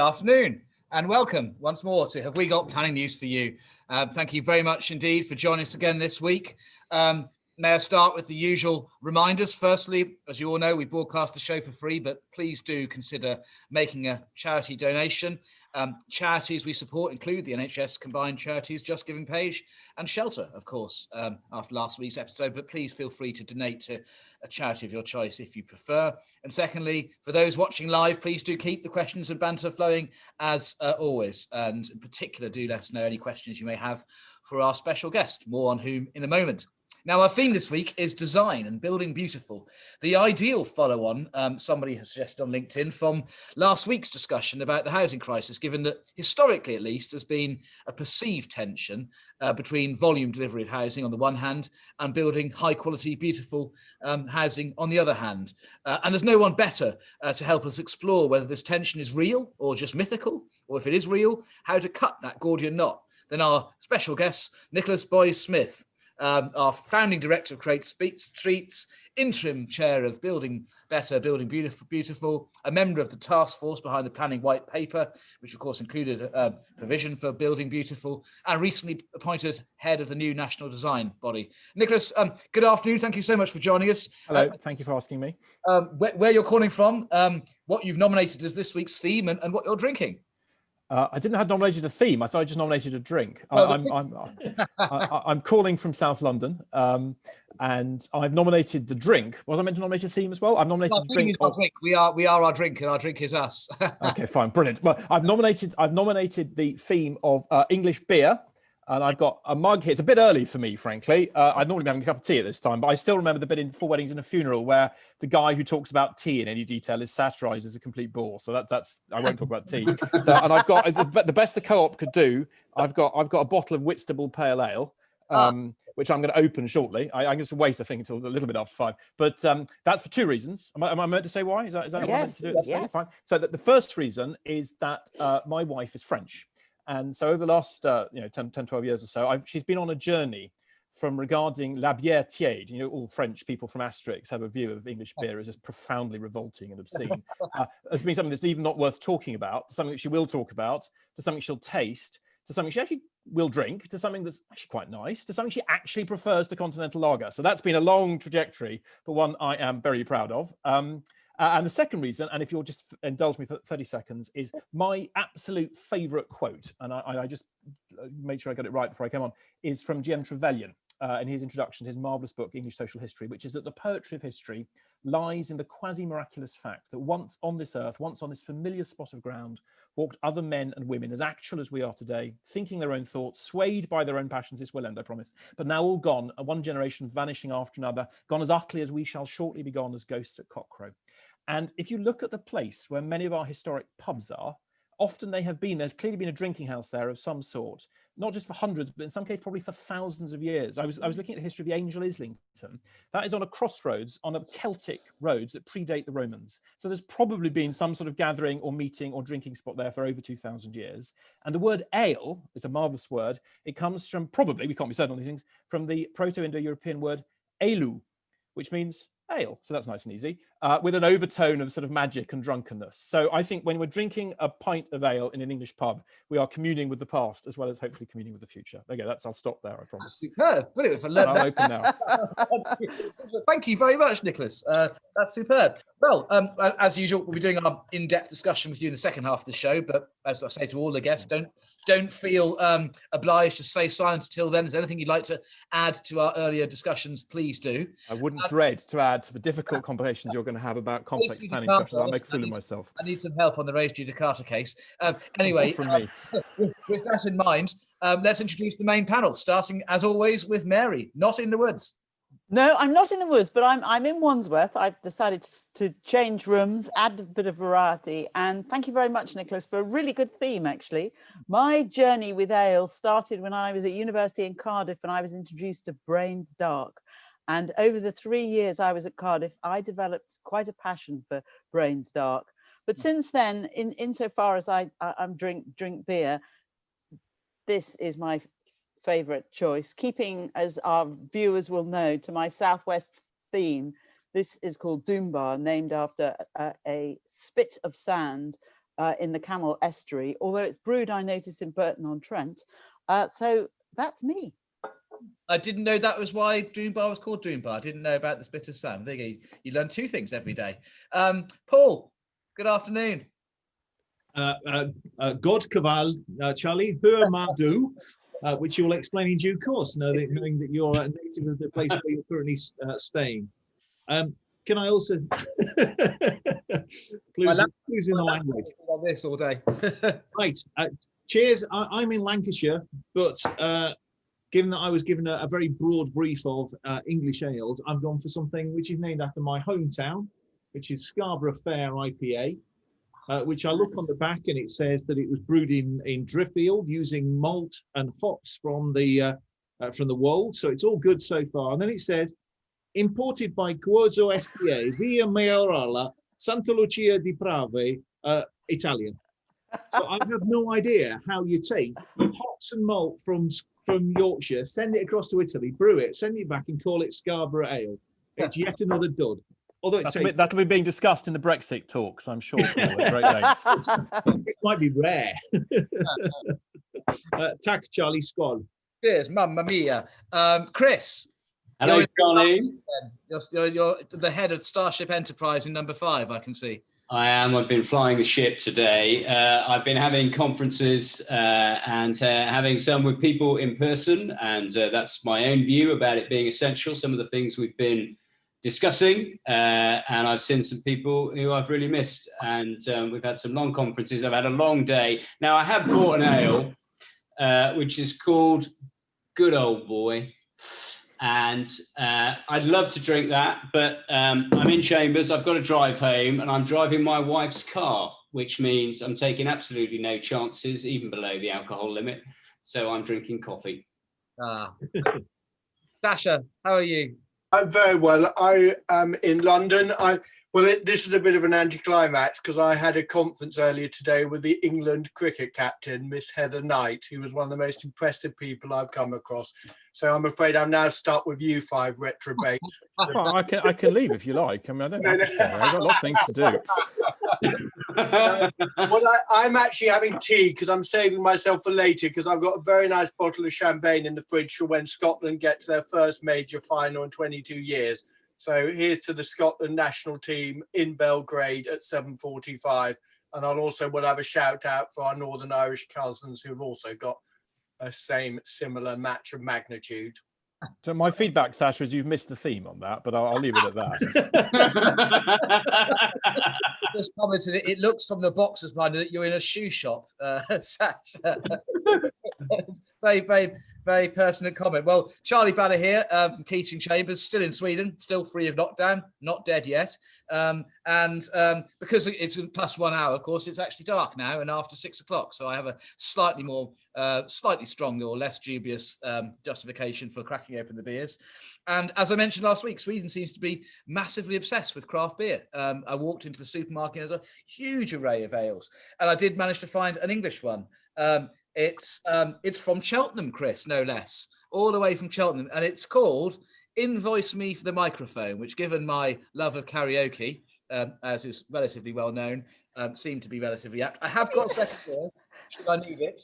afternoon and welcome once more to Have We Got Planning News for You. Thank you very much indeed for joining us again this week. May I start with the usual reminders? Firstly, as you all know, we broadcast the show for free, but please do consider making a charity donation. Charities we support include the NHS Combined Charities Just Giving page and Shelter, of course, after last week's episode, but please feel free to donate to a charity of your choice if you prefer. And secondly, for those watching live, please do keep the questions and banter flowing as always. And in particular, do let us know any questions you may have for our special guest, more on whom in a moment. Now, our theme this week is design and building beautiful. The ideal follow-on, somebody has suggested on LinkedIn, from last week's discussion about the housing crisis, given that historically, at least, there's been a perceived tension between volume delivery of housing on the one hand and building high-quality, beautiful housing on the other hand. And there's no one better to help us explore whether this tension is real or just mythical, or if it is real, how to cut that Gordian knot than our special guest, Nicholas Boyes-Smith. Our founding director of Create Streets, interim chair of Building Better, Building Beautiful, a member of the task force behind the planning white paper, which of course included a provision for Building Beautiful, and recently appointed head of the new national design body. Nicholas, good afternoon. Thank you so much for joining us. Hello, thank you for asking me. Where you're calling from, what you've nominated as this week's theme, and what you're drinking. I didn't have nominated a theme. I thought I just nominated a drink. I'm calling from South London, and I've nominated the drink. Was I meant to nominate a theme as well? I've nominated the drink. We are our drink, and our drink is us. Okay, fine, brilliant. Well, I've nominated the theme of English beer. And I've got a mug here. It's a bit early for me, frankly. I'd normally be having a cup of tea at this time, but I still remember the bit in Four Weddings and a Funeral where the guy who talks about tea in any detail is satirised as a complete bore. So that's I won't talk about tea. So, and I've got the best the co-op could do. I've got a bottle of Whitstable Pale Ale, which I'm going to open shortly. I'm going to wait, I think, until a little bit after 5. But that's for 2 reasons. Am I meant to say why? Is that what I'm meant to do at this stage? Fine. So the first reason is that my wife is French. And so over the last 10, 12 years or so, she's been on a journey from regarding la bière tiède. You know, all French people from Asterix have a view of English beer as just profoundly revolting and obscene. As being something that's even not worth talking about, to something that she will talk about, to something she'll taste, to something she actually will drink, to something that's actually quite nice, to something she actually prefers to continental lager. So that's been a long trajectory, but one I am very proud of. And the second reason, and if you'll just indulge me for 30 seconds, is my absolute favourite quote, and I just made sure I got it right before I came on, is from G.M. Trevelyan in his introduction to his marvellous book, English Social History, which is that the poetry of history lies in the quasi-miraculous fact that once on this earth, once on this familiar spot of ground, walked other men and women as actual as we are today, thinking their own thoughts, swayed by their own passions. This will end, I promise. But now all gone, one generation vanishing after another, gone as utterly as we shall shortly be gone as ghosts at cockcrow. And if you look at the place where many of our historic pubs are, often there's clearly been a drinking house there of some sort, not just for hundreds, but in some cases probably for thousands of years. I was looking at the history of the Angel Islington. That is on a crossroads on a Celtic roads that predate the Romans. So there's probably been some sort of gathering or meeting or drinking spot there for over 2,000 years. And the word ale is a marvellous word. It comes from, probably, we can't be certain on these things, from the Proto-Indo-European word elu, which means ale. So that's nice and easy, with an overtone of sort of magic and drunkenness. So I think when we're drinking a pint of ale in an English pub, we are communing with the past as well as hopefully communing with the future. There you go. I'll stop there, I promise. That's superb. Brilliant. I'll open now. Thank you very much, Nicholas. That's superb. Well, as usual, we'll be doing our in-depth discussion with you in the second half of the show. But as I say to all the guests, don't feel obliged to stay silent until then. Is there anything you'd like to add to our earlier discussions? Please do. I wouldn't dread to add to the difficult complications you're going to have about complex planning discussions. I'll make a fool of myself. I need some help on the raised judicata case. Anyway, from me. With that in mind, let's introduce the main panel, starting as always with Mary, not in the woods. No, I'm not in the woods, but I'm in Wandsworth. I've decided to change rooms, add a bit of variety. And thank you very much, Nicholas, for a really good theme, actually. My journey with ale started when I was at university in Cardiff and I was introduced to Brains Dark. And over the 3 years I was at Cardiff, I developed quite a passion for Brains Dark. But since then, insofar as I'm drink beer, this is my favourite choice, keeping, as our viewers will know, to my southwest theme. This is called Doombar, named after a spit of sand in the Camel Estuary, although it's brewed, I noticed, in Burton-on-Trent. So that's me. I didn't know that was why Doon Bar was called Doon Bar. I didn't know about this bit of Sam. There you go. You learn 2 things every day. Paul, good afternoon. God Caval, Charlie, Hur Madu, which you'll explain in due course, knowing that you're a native of the place where you're currently staying. Can I also clues in the language? On this all day. Right. Cheers. I'm in Lancashire, but given that I was given a very broad brief of English ales, I've gone for something which is named after my hometown, which is Scarborough Affair Ipa. Which I look on the back and it says that it was brewed in Driffield using malt and hops from the wold. So it's all good so far. And then it says, imported by Cuozo SPA via Maioral, Santa Lucia di Prave, Italian. So I have no idea how you take hops and malt from Yorkshire, send it across to Italy, brew it, send it back and call it Scarborough Ale. It's yet another dud. Although that'll be being discussed in the Brexit talks, I'm sure. Paul, at great length. It might be rare. Tack, Charlie, skål. Cheers, mamma mia. Chris. Hello, Johnny. You're the head of Starship Enterprise in number 5, I can see. I am. I've been flying the ship today. I've been having conferences and having some with people in person, and that's my own view about it being essential. Some of the things we've been discussing, and I've seen some people who I've really missed, and we've had some long conferences. I've had a long day. Now I have bought an ale which is called Good Old Boy, and I'd love to drink that, but I'm in Chambers. I've got to drive home, and I'm driving my wife's car, which means I'm taking absolutely no chances, even below the alcohol limit, so I'm drinking coffee. Sasha, how are you? I'm very well. I am in London. This is a bit of an anticlimax because I had a conference earlier today with the England cricket captain, Miss Heather Knight, who was one of the most impressive people I've come across. So I'm afraid I'm now stuck with you 5 retrobates. Well, I can leave if you like. I mean, I don't have to stay. I've got a lot of things to do. I'm actually having tea because I'm saving myself for later because I've got a very nice bottle of champagne in the fridge for when Scotland get to their first major final in 22 years. So here's to the Scotland national team in Belgrade at 7:45. And we'll have a shout out for our Northern Irish cousins who've also got a similar match of magnitude. So my feedback, Sasha, is you've missed the theme on that, but I'll leave it at that. Just commented, it looks from the boxer's mind that you're in a shoe shop, Sasha. Very, very, very pertinent comment. Well, Charlie Banner here from Keating Chambers, still in Sweden, still free of lockdown, not dead yet. And because it's plus 1 hour, of course, it's actually dark now and after 6 o'clock. So I have a slightly stronger or less dubious justification for cracking open the beers. And as I mentioned last week, Sweden seems to be massively obsessed with craft beer. I walked into the supermarket and there's a huge array of ales. And I did manage to find an English one. It's from Cheltenham, Chris, no less, all the way from Cheltenham. And it's called Invoice Me for the Microphone, which, given my love of karaoke, as is relatively well known, seemed to be relatively apt. I have got a second here, should I need it,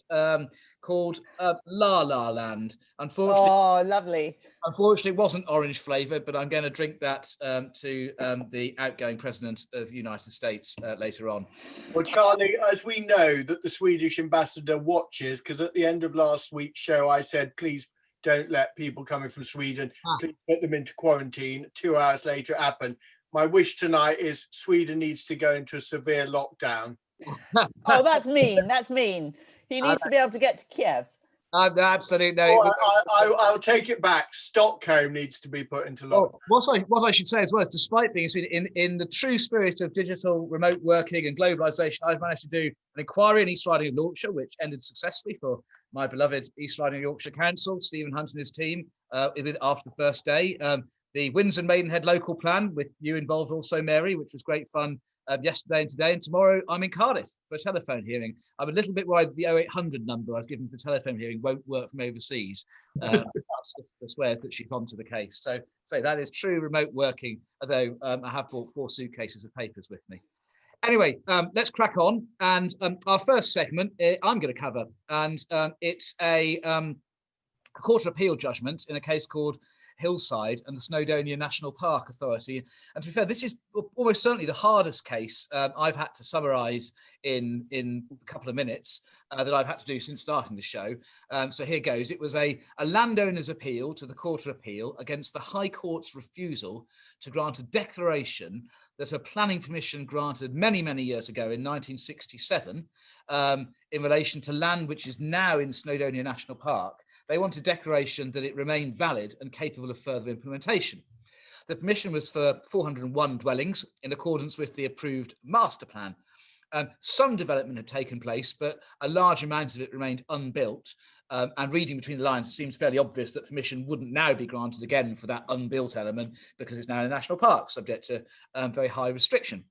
called La La Land. Unfortunately, oh, lovely. Unfortunately, it wasn't orange flavoured, but I'm going to drink that to the outgoing president of the United States later on. Well, Charlie, as we know that the Swedish ambassador watches, because at the end of last week's show, I said, please don't let people coming from Sweden, please put them into quarantine. 2 hours later, it happened. My wish tonight is Sweden needs to go into a severe lockdown. Oh, that's mean. That's mean. He needs to be able to get to Kiev. Absolutely. I'll take it back. Stockholm needs to be put into lockdown. What I should say as well is, despite being in Sweden, in the true spirit of digital remote working and globalisation, I've managed to do an inquiry in East Riding of Yorkshire, which ended successfully for my beloved East Riding of Yorkshire Council, Stephen Hunt and his team, after the first day. The Windsor and Maidenhead local plan, with you involved also, Mary, which was great fun yesterday and today. And tomorrow I'm in Cardiff for a telephone hearing. I'm a little bit worried that the 0800 number I was given for the telephone hearing won't work from overseas. Swears that she's onto the case. So that is true remote working, although I have brought 4 suitcases of papers with me. Anyway, let's crack on. And our first segment I'm going to cover, and it's a Court of Appeal judgment in a case called Hillside and the Snowdonia National Park Authority. And to be fair, this is almost certainly the hardest case I've had to summarise in a couple of minutes that I've had to do since starting the show. So here goes. It was a landowner's appeal to the Court of Appeal against the High Court's refusal to grant a declaration that a planning permission granted many, many years ago in 1967 in relation to land which is now in Snowdonia National Park. They want a declaration that it remained valid and capable of further implementation. The permission was for 401 dwellings in accordance with the approved master plan. Some development had taken place, but a large amount of it remained unbuilt. And reading between the lines, it seems fairly obvious that permission wouldn't now be granted again for that unbuilt element because it's now in a national park, subject to very high restriction.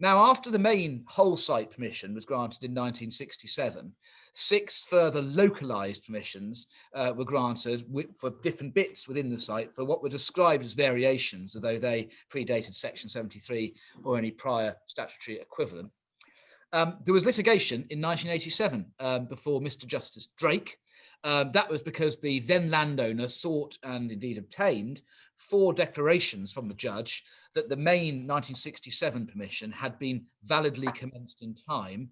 Now, after the main whole site permission was granted in 1967, 6 further localised permissions were granted for different bits within the site for what were described as variations, although they predated Section 73 or any prior statutory equivalent. There was litigation in 1987 before Mr. Justice Drake. That was because the then landowner sought and indeed obtained 4 declarations from the judge that the main 1967 permission had been validly commenced in time,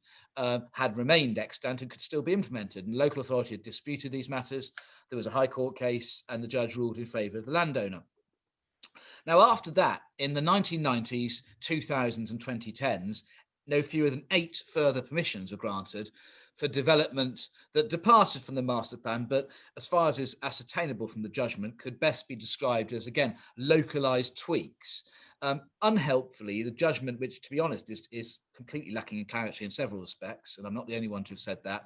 had remained extant and could still be implemented. And the local authority had disputed these matters. There was a High Court case and the judge ruled in favour of the landowner. Now, after that, in the 1990s, 2000s and 2010s, no fewer than 8 further permissions were granted for development that departed from the master plan, but as far as is ascertainable from the judgment, could best be described as, again, localised tweaks. Unhelpfully, the judgment, which, to be honest, is completely lacking in clarity in several respects, and I'm not the only one to have said that,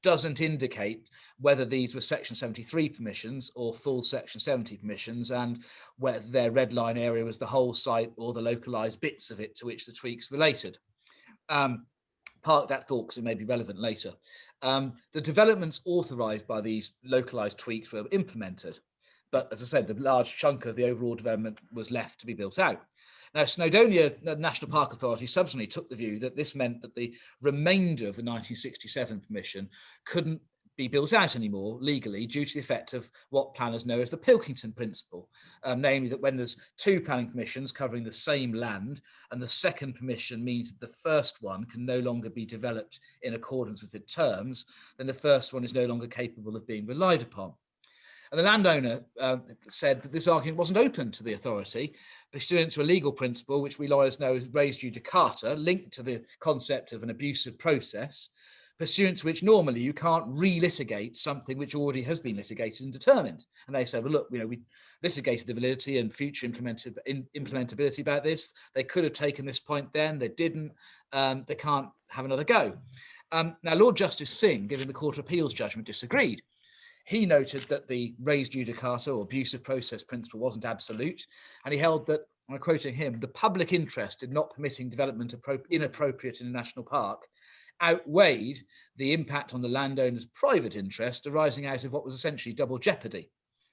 doesn't indicate whether these were Section 73 permissions or full Section 70 permissions, and whether their red line area was the whole site or the localised bits of it to which the tweaks related. Park that thought because it may be relevant later. The developments authorised by these localised tweaks were implemented, but as I said, the large chunk of the overall development was left to be built out. Now, Snowdonia National Park Authority subsequently took the view that this meant that the remainder of the 1967 permission couldn't be built out anymore legally due to the effect of what planners know as the Pilkington Principle, namely that when there's 2 planning permissions covering the same land and the second permission means that the first one can no longer be developed in accordance with its terms, then the first one is no longer capable of being relied upon. And the landowner said that this argument wasn't open to the authority, pursuant to a legal principle which we lawyers know as res judicata, linked to the concept of an abusive process, pursuant to which normally you can't re-litigate something which already has been litigated and determined. And they said, well, look, we litigated the validity and future implementability about this. They could have taken this point then, they didn't. They can't have another go. Now, Lord Justice Singh, giving the Court of Appeal's judgment, disagreed. He noted that the res judicata or abusive process principle wasn't absolute, and he held that, I'm quoting him, the public interest in not permitting development inappropriate in a national park outweighed the impact on the landowner's private interest arising out of what was essentially double jeopardy.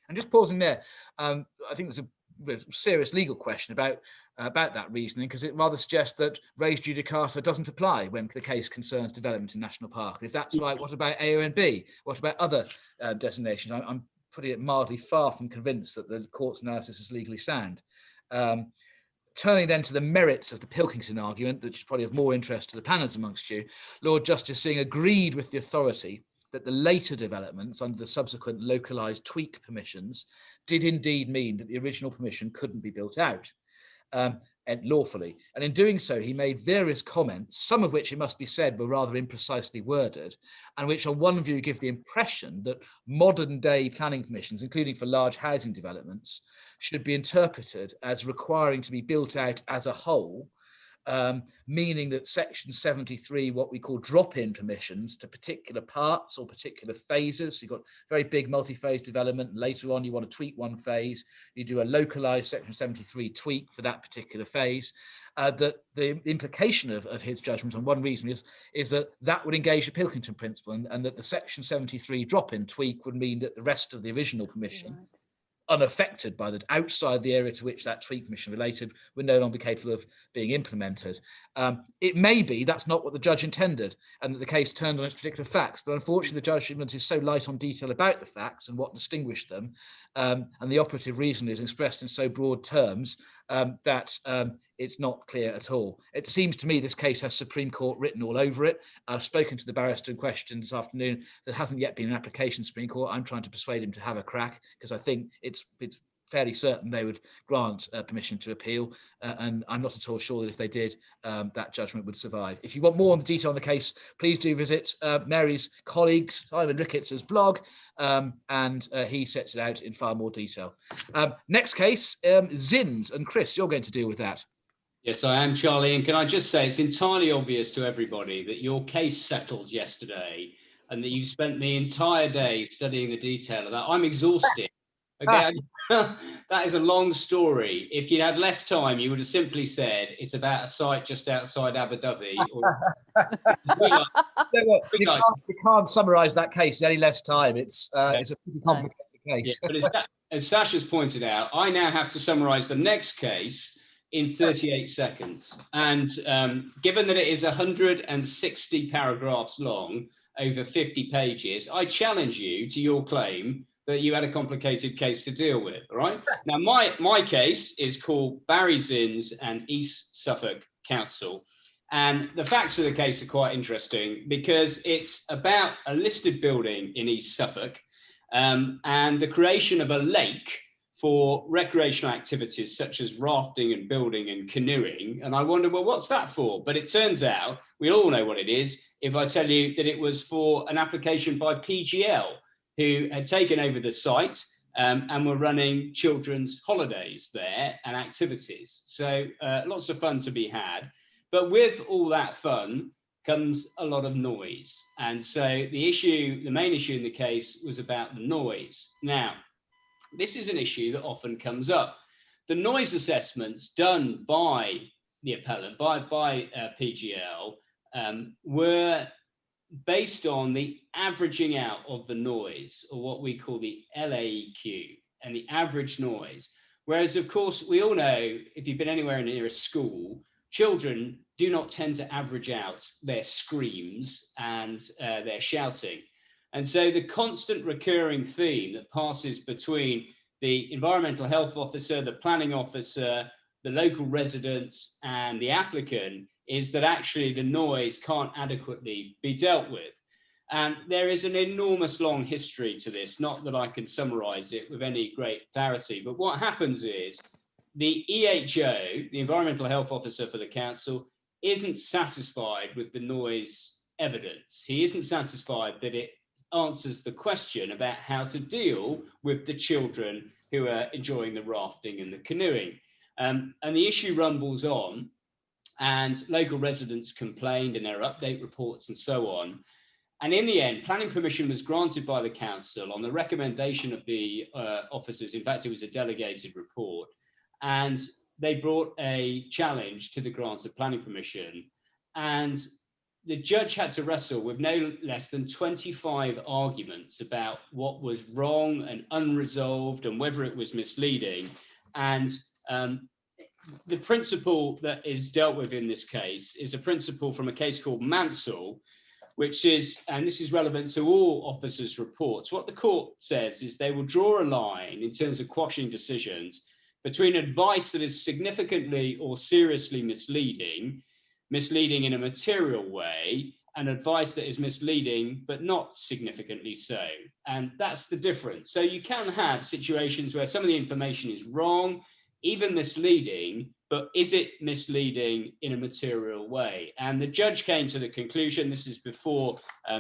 And just pausing there, I think there's a serious legal question about that reasoning, because it rather suggests that res judicata doesn't apply when the case concerns development in national park. If that's right, what about AONB? What about other designations? I'm putting it mildly, far from convinced that the court's analysis is legally sound. Turning then to the merits of the Pilkington argument, which is probably of more interest to the planners amongst you, Lord Justice Singh agreed with the authority that the later developments under the subsequent localised tweak permissions did indeed mean that the original permission couldn't be built out and lawfully. And in doing so, he made various comments, some of which, it must be said, were rather imprecisely worded, and which on one view give the impression that modern day planning permissions, including for large housing developments, should be interpreted as requiring to be built out as a whole, meaning that Section 73, what we call drop-in permissions to particular parts or particular phases. So you've got very big multi-phase development, and later on you want to tweak one phase, you do a localized Section 73 tweak for that particular phase. That the implication of his judgment on one reason is that would engage the Pilkington Principle, and that the Section 73 drop-in tweak would mean that the rest of the original permission unaffected by the outside the area to which that tweak permission related would no longer be capable of being implemented. It may be that's not what the judge intended and that the case turned on its particular facts, but unfortunately the judgment is so light on detail about the facts and what distinguished them, and the operative reason is expressed in so broad terms that it's not clear at all. It seems to me this case has Supreme Court written all over it. I've spoken to the barrister in question this afternoon. There hasn't yet been an application to Supreme Court. I'm trying to persuade him to have a crack because I think it's fairly certain they would grant permission to appeal, and I'm not at all sure that if they did, that judgment would survive. If you want more on the detail on the case, please do visit Mary's colleague Simon Ricketts' blog, and he sets it out in far more detail. Next case, Zins, and Chris, you're going to deal with that. Yes, I am, Charlie. And can I just say, it's entirely obvious to everybody that your case settled yesterday and that you've spent the entire day studying the detail of that. I'm exhausted. Okay, that is a long story. If you'd had less time, you would have simply said it's about a site just outside Abu Dhabi. You can't summarise that case in any less time. It's a pretty complicated case. Yeah, but as Sasha's pointed out, I now have to summarise the next case in 38 seconds. And given that it is 160 paragraphs long, over 50 pages, I challenge you to your claim that you had a complicated case to deal with, all right? Now, my case is called Barry Zins and East Suffolk Council. And the facts of the case are quite interesting because it's about a listed building in East Suffolk and the creation of a lake for recreational activities such as rafting and building and canoeing. And I wonder, well, what's that for? But it turns out, we all know what it is if I tell you that it was for an application by PGL, who had taken over the site and were running children's holidays there and activities. So lots of fun to be had. But with all that fun comes a lot of noise. And so the main issue in the case was about the noise. Now, this is an issue that often comes up. The noise assessments done by the appellant, by PGL, were based on the averaging out of the noise, or what we call the LAEQ, and the average noise. Whereas, of course, we all know, if you've been anywhere near a school, children do not tend to average out their screams and their shouting. And so the constant recurring theme that passes between the environmental health officer, the planning officer, the local residents, and the applicant is that actually the noise can't adequately be dealt with. And there is an enormous long history to this, not that I can summarize it with any great clarity, but what happens is the EHO, the environmental health officer for the council, isn't satisfied with the noise evidence. He isn't satisfied that it answers the question about how to deal with the children who are enjoying the rafting and the canoeing. And the issue rumbles on, and local residents complained in their update reports and so on. And in the end, planning permission was granted by the council on the recommendation of the officers. In fact, it was a delegated report. And they brought a challenge to the grant of planning permission. And the judge had to wrestle with no less than 25 arguments about what was wrong and unresolved and whether it was misleading. And the principle that is dealt with in this case is a principle from a case called Mansell, which is, and this is relevant to all officers' reports. What the court says is they will draw a line in terms of quashing decisions between advice that is significantly or seriously misleading in a material way, and advice that is misleading but not significantly so. And that's the difference. So you can have situations where some of the information is wrong, even misleading, but is it misleading in a material way? And the judge came to the conclusion, this is before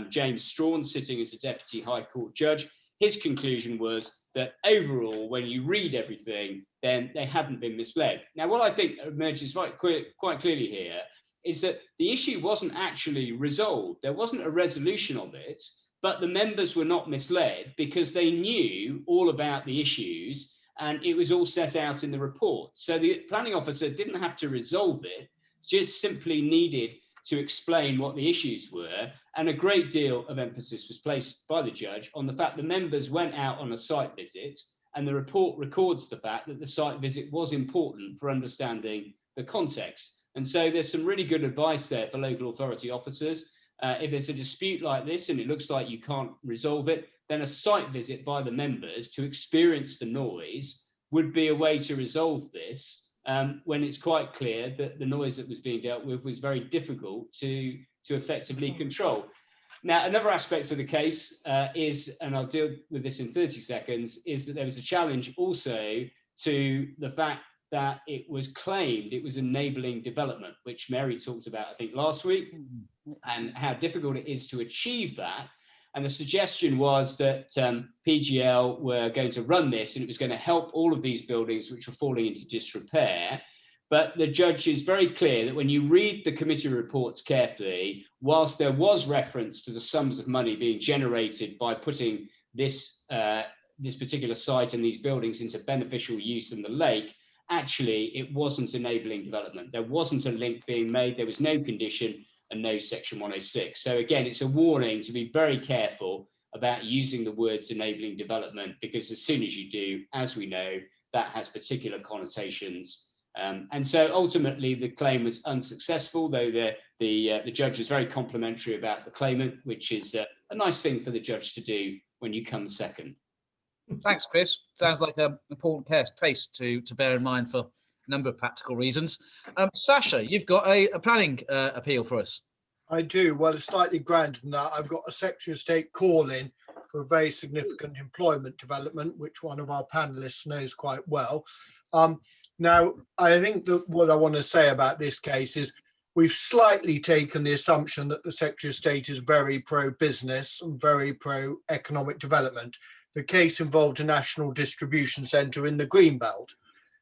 James Strawn sitting as a Deputy High Court judge, his conclusion was that overall, when you read everything, then they hadn't been misled. Now, what I think emerges quite clearly here is that the issue wasn't actually resolved. There wasn't a resolution of it, but the members were not misled because they knew all about the issues and it was all set out in the report. So the planning officer didn't have to resolve it, just simply needed to explain what the issues were. And a great deal of emphasis was placed by the judge on the fact the members went out on a site visit And the report records the fact that the site visit was important for understanding the context. And so there's some really good advice there for local authority officers. If there's a dispute like this and it looks like you can't resolve it, then a site visit by the members to experience the noise would be a way to resolve this, when it's quite clear that the noise that was being dealt with was very difficult to effectively control. Now, another aspect of the case is, and I'll deal with this in 30 seconds, is that there was a challenge also to the fact that it was claimed it was enabling development, which Mary talked about, I think, last week, and how difficult it is to achieve that. And the suggestion was that PGL were going to run this and it was going to help all of these buildings which were falling into disrepair. But the judge is very clear that when you read the committee reports carefully, whilst there was reference to the sums of money being generated by putting this particular site and these buildings into beneficial use in the lake, actually it wasn't enabling development. There wasn't a link being made. There was no condition and no section 106. So again, it's a warning to be very careful about using the words enabling development, because as soon as you do, as we know, that has particular connotations. And so ultimately the claim was unsuccessful, though the judge was very complimentary about the claimant, which is a nice thing for the judge to do when you come second. Thanks, Chris. Sounds like an important case to bear in mind for a number of practical reasons. Sasha, you've got a planning appeal for us. I do. Well, it's slightly grander than that. I've got a Secretary of State call in for a very significant employment development, which one of our panelists knows quite well. Now, I think that what I want to say about this case is we've slightly taken the assumption that the Secretary of State is very pro-business and very pro-economic development. The case involved a national distribution centre in the Greenbelt.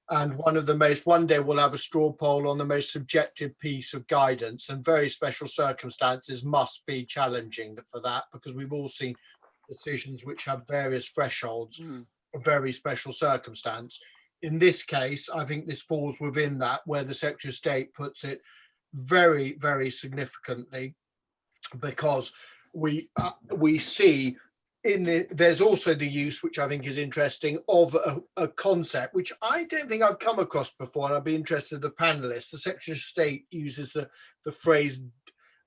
And one day we'll have a straw poll on the most subjective piece of guidance, and very special circumstances must be challenging for that, because we've all seen decisions which have various thresholds of very special circumstance. In this case, I think this falls within that, where the Secretary of State puts it very, very significantly, because we see there's also the use, which I think is interesting, of a concept which I don't think I've come across before, and I'd be interested in the panelists. The Secretary of State uses the phrase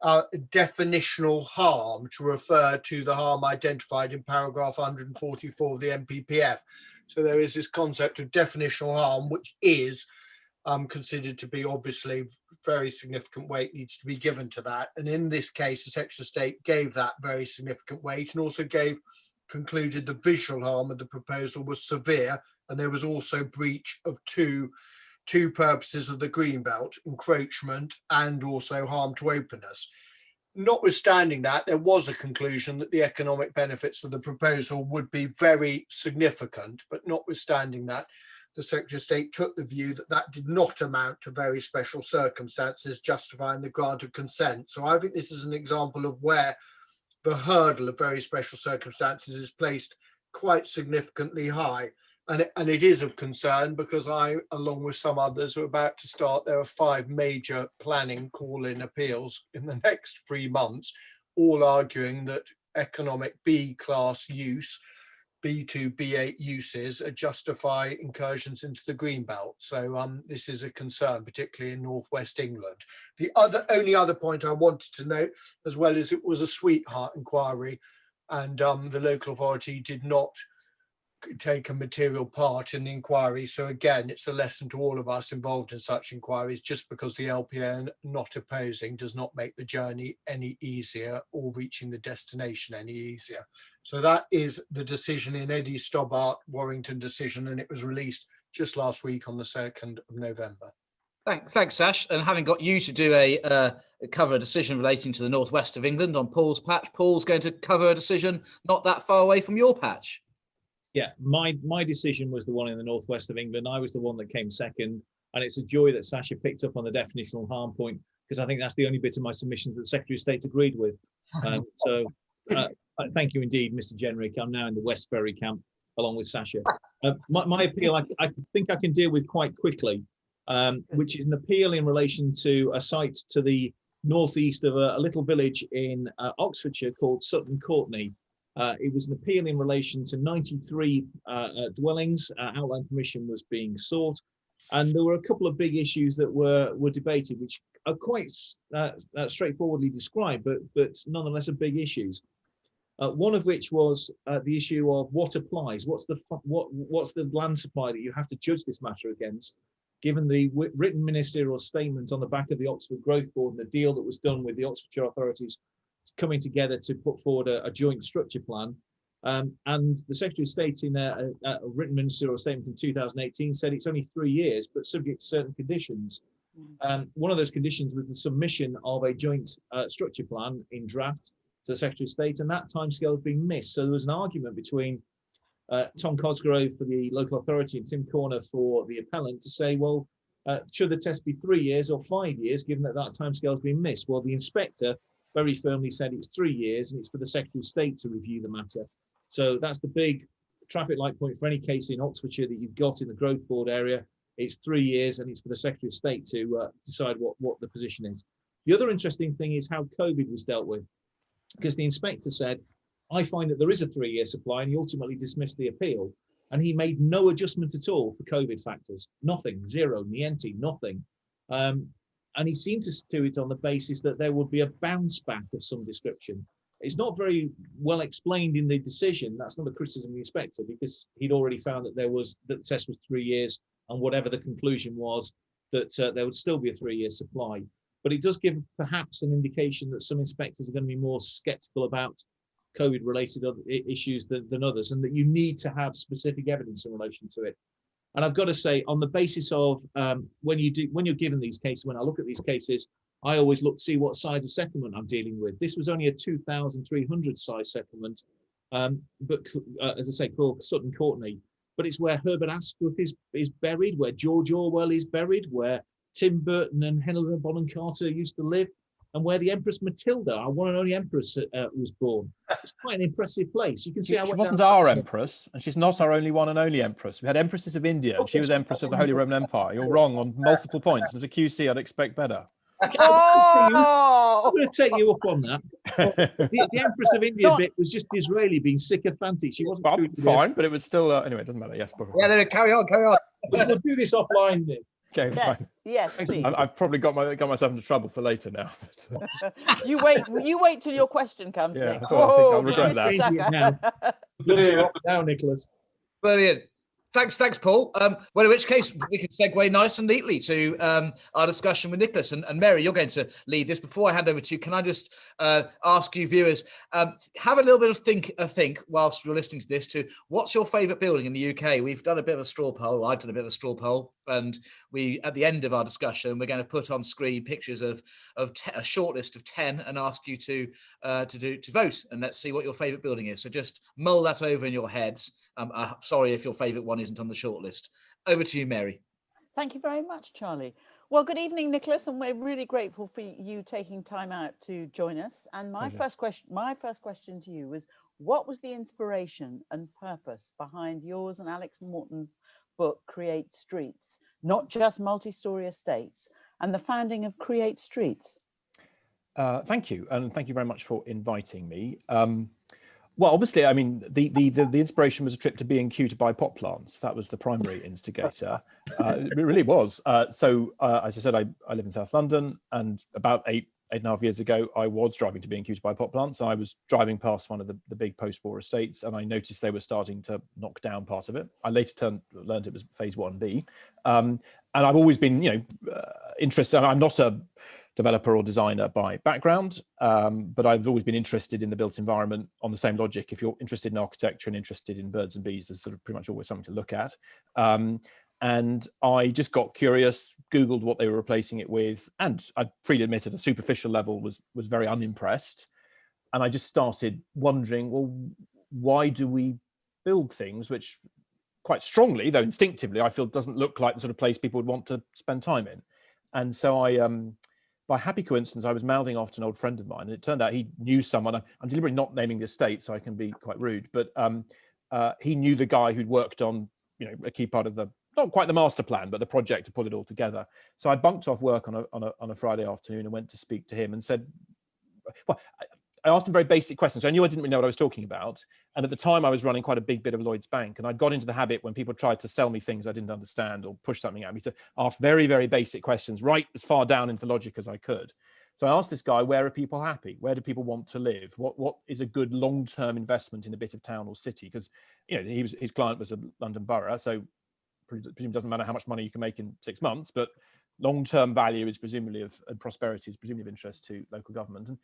definitional harm to refer to the harm identified in paragraph 144 of the NPPF. So there is this concept of definitional harm, which is considered to be obviously very significant weight needs to be given to that. And in this case, the Secretary of State gave that very significant weight, and also concluded the visual harm of the proposal was severe, and there was also breach of two purposes of the Greenbelt: encroachment and also harm to openness. Notwithstanding that, there was a conclusion that the economic benefits of the proposal would be very significant, but notwithstanding that, the Secretary of State took the view that that did not amount to very special circumstances justifying the grant of consent. So I think this is an example of where the hurdle of very special circumstances is placed quite significantly high. And it is of concern, because I, along with some others, are about to start. There are 5 major planning call-in appeals in the next 3 months, all arguing that economic B-class use, B2, B8 uses justify incursions into the Greenbelt. So this is a concern, particularly in northwest England. The only other point I wanted to note, as well, is it was a sweetheart inquiry, and the local authority did not take a material part in the inquiry. So again, it's a lesson to all of us involved in such inquiries: just because the LPA are not opposing does not make the journey any easier or reaching the destination any easier. So that is the decision in Eddie Stobbart Warrington decision, and it was released just last week on the 2nd of November. Thanks, Sash. And having got you to do a cover a decision relating to the northwest of England on Paul's patch, Paul's going to cover a decision not that far away from your patch. Yeah, my decision was the one in the northwest of England. I was the one that came second, and it's a joy that Sasha picked up on the definitional harm point, because I think that's the only bit of my submissions that the Secretary of State agreed with. So thank you indeed, Mr. Jenrick. I'm now in the Westbury camp along with Sasha. My appeal, I think I can deal with quite quickly, which is an appeal in relation to a site to the northeast of a little village in Oxfordshire called Sutton Courtenay. It was an appeal in relation to 93 dwellings. Outline permission was being sought, and there were a couple of big issues that were debated, which are quite straightforwardly described, but nonetheless are big issues. One of which was the issue of what applies. What's the land supply that you have to judge this matter against, given the written ministerial statement on the back of the Oxford Growth Board and the deal that was done with the Oxfordshire authorities coming together to put forward a joint structure plan. And the Secretary of State in a written ministerial statement in 2018 said it's only 3 years, but subject to certain conditions. One of those conditions was the submission of a joint structure plan in draft to the Secretary of State, and that timescale has been missed. So there was an argument between Tom Cosgrove for the local authority and Tim Corner for the appellant to say, well, should the test be 3 years or 5 years, given that timescale has been missed? Well, the inspector very firmly said it's 3 years, and it's for the Secretary of State to review the matter. So that's the big traffic light point for any case in Oxfordshire that you've got in the Growth Board area. It's 3 years, and it's for the Secretary of State to decide what the position is. The other interesting thing is how COVID was dealt with, because the inspector said, I find that there is a 3-year supply, and he ultimately dismissed the appeal, and he made no adjustment at all for COVID factors. Nothing, zero, niente, nothing. And he seemed to do it on the basis that there would be a bounce back of some description. It's not very well explained in the decision. That's not a criticism of the inspector, because he'd already found that the test was 3 years, and whatever the conclusion was, that there would still be a 3-year supply. But it does give perhaps an indication that some inspectors are going to be more sceptical about COVID-related issues than others, and that you need to have specific evidence in relation to it. And I've got to say, on the basis of when you're given these cases, when I look at these cases, I always look to see what size of settlement I'm dealing with. This was only a 2,300 size settlement, but as I say, called Sutton Courtenay. But it's where Herbert Asquith is buried, where George Orwell is buried, where Tim Burton and Helena Bonham Carter used to live, and where the Empress Matilda, our one and only Empress, was born. It's quite an impressive place. You can see how she wasn't our Empress, and she's not our only one and only Empress. We had Empresses of India, and she was Empress of the Holy Roman Empire. You're wrong on multiple points. As a QC, I'd expect better. Oh! I'm going to take you up on that. The Empress of India bit was just Disraeli being sycophantic. She wasn't fine, but it was still anyway. It doesn't matter. Yes, probably. Yeah, carry on. We'll do this offline, Nick. Okay, fine. Yes, please. I've probably got myself into trouble for later now. You wait till your question comes. Yeah, Nick. I think I'll regret that. Now, Nicholas. Brilliant. Thanks, Paul. Well, in which case we can segue nice and neatly to our discussion with Nicholas. And Mary, you're going to lead this. Before I hand over to you, can I just ask you viewers, have a little bit of think whilst you're listening to this, to what's your favourite building in the UK? We've done a bit of a straw poll. I've done a bit of a straw poll. And we, at the end of our discussion, we're going to put on screen pictures of a short list of 10 and ask you to vote. And let's see what your favourite building is. So just mull that over in your heads. Sorry if your favourite one isn't on the shortlist. Over to you, Mary. Thank you very much, Charlie. Well, good evening, Nicholas, and we're really grateful for you taking time out to join us. And my first question to you was, what was the inspiration and purpose behind yours and Alex Morton's book, Create Streets, not just multi-story estates, and the founding of Create Streets? Thank you, and thank you very much for inviting me. Well, obviously, I mean, the inspiration was a trip to B&Q to buy pot plants. That was the primary instigator. It really was. So, as I said, I live in South London, and about eight and a half years ago, I was driving to B&Q to buy pot plants. I was driving past one of the big post-war estates, and I noticed they were starting to knock down part of it. I later learned it was phase 1B. And I've always been, interested. I'm not a developer or designer by background, but I've always been interested in the built environment on the same logic. If you're interested in architecture and interested in birds and bees, there's sort of pretty much always something to look at. And I just got curious, Googled what they were replacing it with, and I freely admit at a superficial level was very unimpressed. And I just started wondering, well, why do we build things which quite strongly, though instinctively, I feel doesn't look like the sort of place people would want to spend time in? And so I, by happy coincidence, I was mouthing off to an old friend of mine, and it turned out he knew someone. I'm deliberately not naming the estate, so I can be quite rude, but he knew the guy who'd worked on, a key part of the, not quite the master plan, but the project to put it all together. So I bunked off work on a Friday afternoon and went to speak to him and said, well, I asked them very basic questions. I knew I didn't really know what I was talking about. And at the time I was running quite a big bit of Lloyd's Bank, and I got into the habit when people tried to sell me things I didn't understand or push something at me to ask very, very basic questions, right as far down into logic as I could. So I asked this guy, where are people happy? Where do people want to live? What is a good long-term investment in a bit of town or city? Because, you know, his client was a London borough, so presumably doesn't matter how much money you can make in 6 months, but long-term value is presumably and prosperity is presumably of interest to local government. And,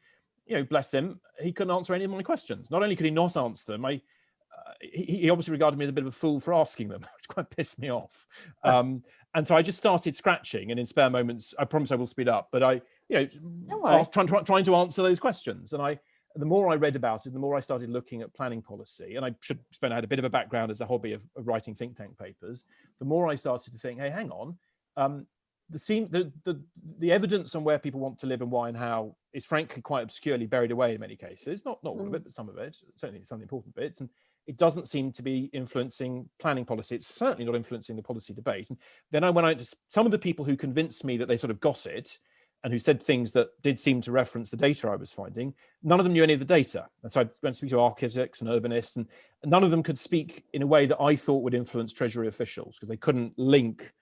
you know, bless him, he couldn't answer any of my questions. Not only could he not answer them, he obviously regarded me as a bit of a fool for asking them, which quite pissed me off. And so I just started scratching, and in spare moments, I promise I will speed up, but I, you know, trying to answer those questions. And the more I read about it, the more I started looking at planning policy, and I had a bit of a background as a hobby of writing think tank papers. The more I started to think, hey, hang on, the evidence on where people want to live and why and how is frankly quite obscurely buried away in many cases. Not all of it, but some of it, certainly some important bits. And it doesn't seem to be influencing planning policy. It's certainly not influencing the policy debate. And then I went out to some of the people who convinced me that they sort of got it and who said things that did seem to reference the data I was finding. None of them knew any of the data. And so I went to speak to architects and urbanists, and none of them could speak in a way that I thought would influence Treasury officials, because they couldn't link,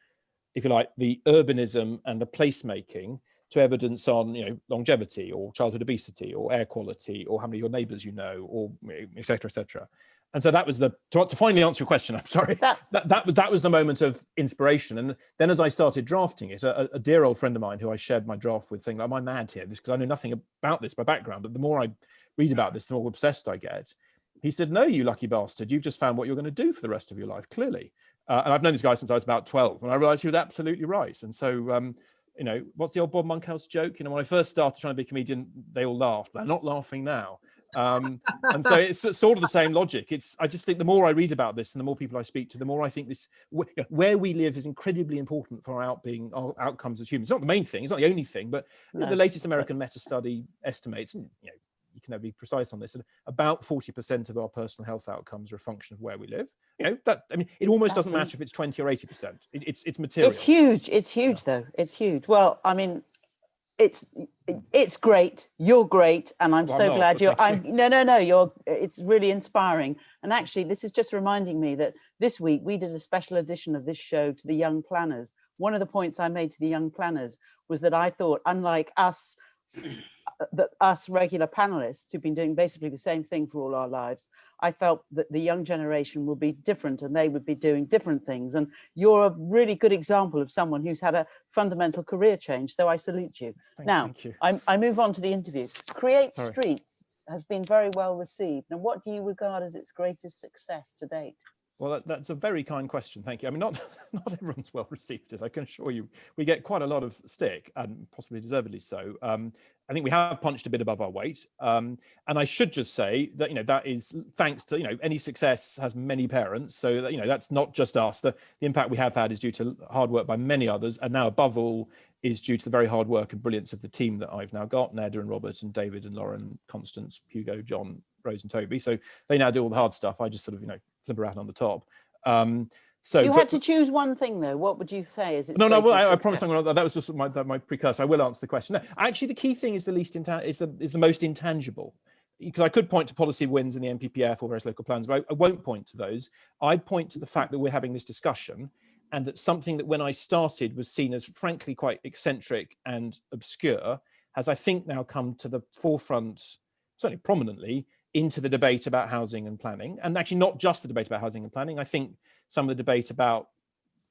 if you like, the urbanism and the placemaking to evidence on, you know, longevity or childhood obesity or air quality or how many of your neighbours you know, or et cetera, et cetera. And so that was to finally answer your question, I'm sorry, that was the moment of inspiration. And then as I started drafting it, a dear old friend of mine who I shared my draft with, thinking, am I mad here? Because I know nothing about this by background, but the more I read about this, the more obsessed I get. He said, no, you lucky bastard, you've just found what you're going to do for the rest of your life, clearly. And I've known this guy since I was about 12, and I realized he was absolutely right. And so, you know, what's the old Bob Monkhouse joke? You know, when I first started trying to be a comedian, they all laughed. They're not laughing now. And so it's sort of the same logic. I just think the more I read about this and the more people I speak to, the more I think this, where we live is incredibly important for our outcomes as humans. It's not the main thing, it's not the only thing, but the latest American meta-study estimates, and, you know, you can never be precise on this, and about 40% of our personal health outcomes are a function of where we live. You know, that, I mean, it almost doesn't matter if it's 20 or 80%. It's material. It's huge. It's huge, though. It's huge. Well, I mean, it's great. You're great, and I'm so glad you're. It's really inspiring. And actually, this is just reminding me that this week we did a special edition of this show to the young planners. One of the points I made to the young planners was that I thought, unlike us regular panelists who've been doing basically the same thing for all our lives, I felt that the young generation will be different and they would be doing different things. And you're a really good example of someone who's had a fundamental career change. So I salute you. Thank you. I move on to the interview. Create Streets has been very well received. Now, what do you regard as its greatest success to date? Well, that's a very kind question. Thank you. I mean, not everyone's well received it, I can assure you. We get quite a lot of stick, and possibly deservedly so. I think we have punched a bit above our weight. And I should just say that, you know, that is thanks to, you know, any success has many parents. So, that, you know, that's not just us. The impact we have had is due to hard work by many others. And now, above all, is due to the very hard work and brilliance of the team that I've now got, Neda and Robert and David and Lauren, Constance, Hugo, John, Rose and Toby. So they now do all the hard stuff. I just sort of, you know, flip around on the top. So you had to choose one thing, though. What would you say is its well, I promise I'm gonna, that was just my precursor. I will answer the question. No, actually, the key thing is the most intangible, because I could point to policy wins in the NPPF or various local plans, but I won't point to those. I'd point to the fact that we're having this discussion, and that something that when I started was seen as frankly quite eccentric and obscure has, I think, now come to the forefront, certainly prominently, into the debate about housing and planning. And actually not just the debate about housing and planning. I think some of the debate about,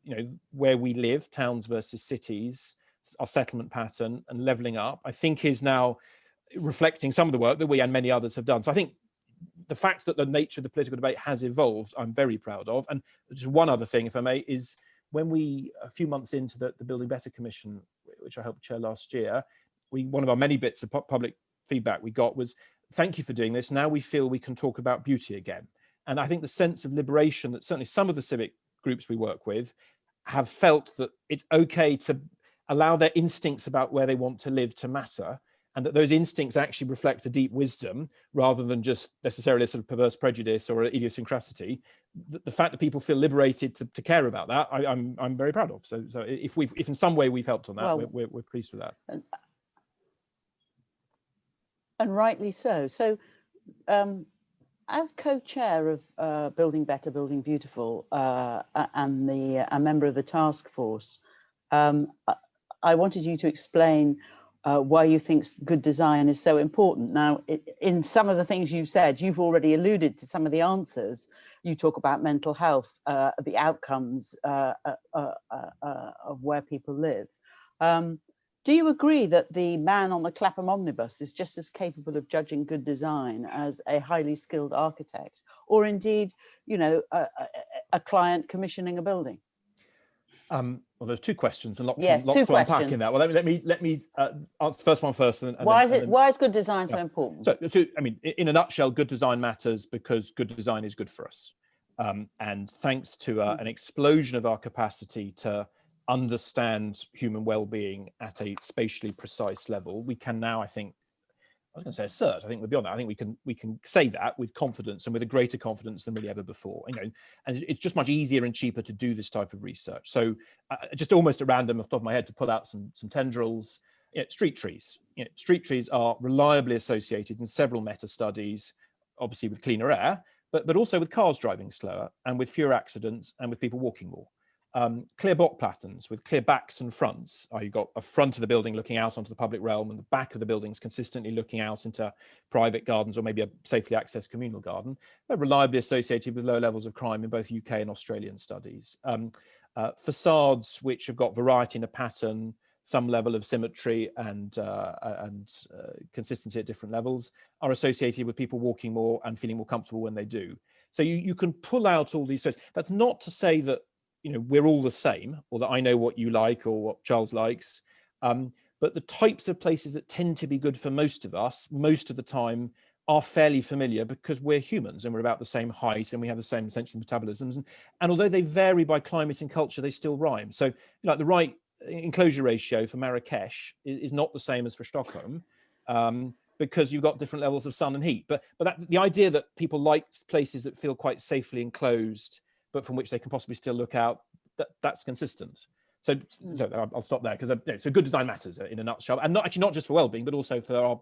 you know, where we live, towns versus cities, our settlement pattern and levelling up, I think is now reflecting some of the work that we and many others have done. So I think the fact that the nature of the political debate has evolved, I'm very proud of. And just one other thing, if I may, is when we, a few months into the Building Better Commission, which I helped chair last year, one of our many bits of public feedback we got was, thank you for doing this. Now we feel we can talk about beauty again. And I think the sense of liberation that certainly some of the civic groups we work with have felt that it's okay to allow their instincts about where they want to live to matter, and that those instincts actually reflect a deep wisdom rather than just necessarily a sort of perverse prejudice or idiosyncrasy. The fact that people feel liberated to care about that, I'm very proud of. So if in some way we've helped on that, we're pleased with that. And rightly so. So, as co-chair of Building Better, Building Beautiful, and a member of the task force, I wanted you to explain why you think good design is so important. Now, in some of the things you've said, you've already alluded to some of the answers. You talk about mental health, the outcomes of where people live. Do you agree that the man on the Clapham omnibus is just as capable of judging good design as a highly skilled architect, or indeed, you know, a client commissioning a building? Well, there's two questions and lots Yes, to unpack in that. Well, let me answer the first one first. Why is good design so important? So, I mean, in a nutshell, good design matters because good design is good for us. And thanks to an explosion of our capacity to understand human well-being at a spatially precise level, we can now, I think, I was going to say assert, I think we're beyond that. I think we can say that with confidence and with a greater confidence than really ever before. You know, and it's just much easier and cheaper to do this type of research. So just almost at random off the top of my head to pull out some tendrils, you know, street trees. You know, street trees are reliably associated in several meta studies, obviously with cleaner air, but also with cars driving slower and with fewer accidents and with people walking more. Clear block patterns with clear backs and fronts. You've got a front of the building looking out onto the public realm and the back of the buildings consistently looking out into private gardens or maybe a safely accessed communal garden. They're reliably associated with low levels of crime in both UK and Australian studies. Facades which have got variety in a pattern, some level of symmetry and consistency at different levels are associated with people walking more and feeling more comfortable when they do. So you can pull out all these. That's not to say that, you know, we're all the same, or that I know what you like or what Charles likes. But the types of places that tend to be good for most of us, most of the time, are fairly familiar because we're humans and we're about the same height and we have the same essential metabolisms. And although they vary by climate and culture, they still rhyme. So, you know, like the right enclosure ratio for Marrakesh is not the same as for Stockholm, because you've got different levels of sun and heat. But the idea that people like places that feel quite safely enclosed, but from which they can possibly still look out, that's consistent. So I'll stop there because, you know, so good design matters in a nutshell, and not just for well-being, but also for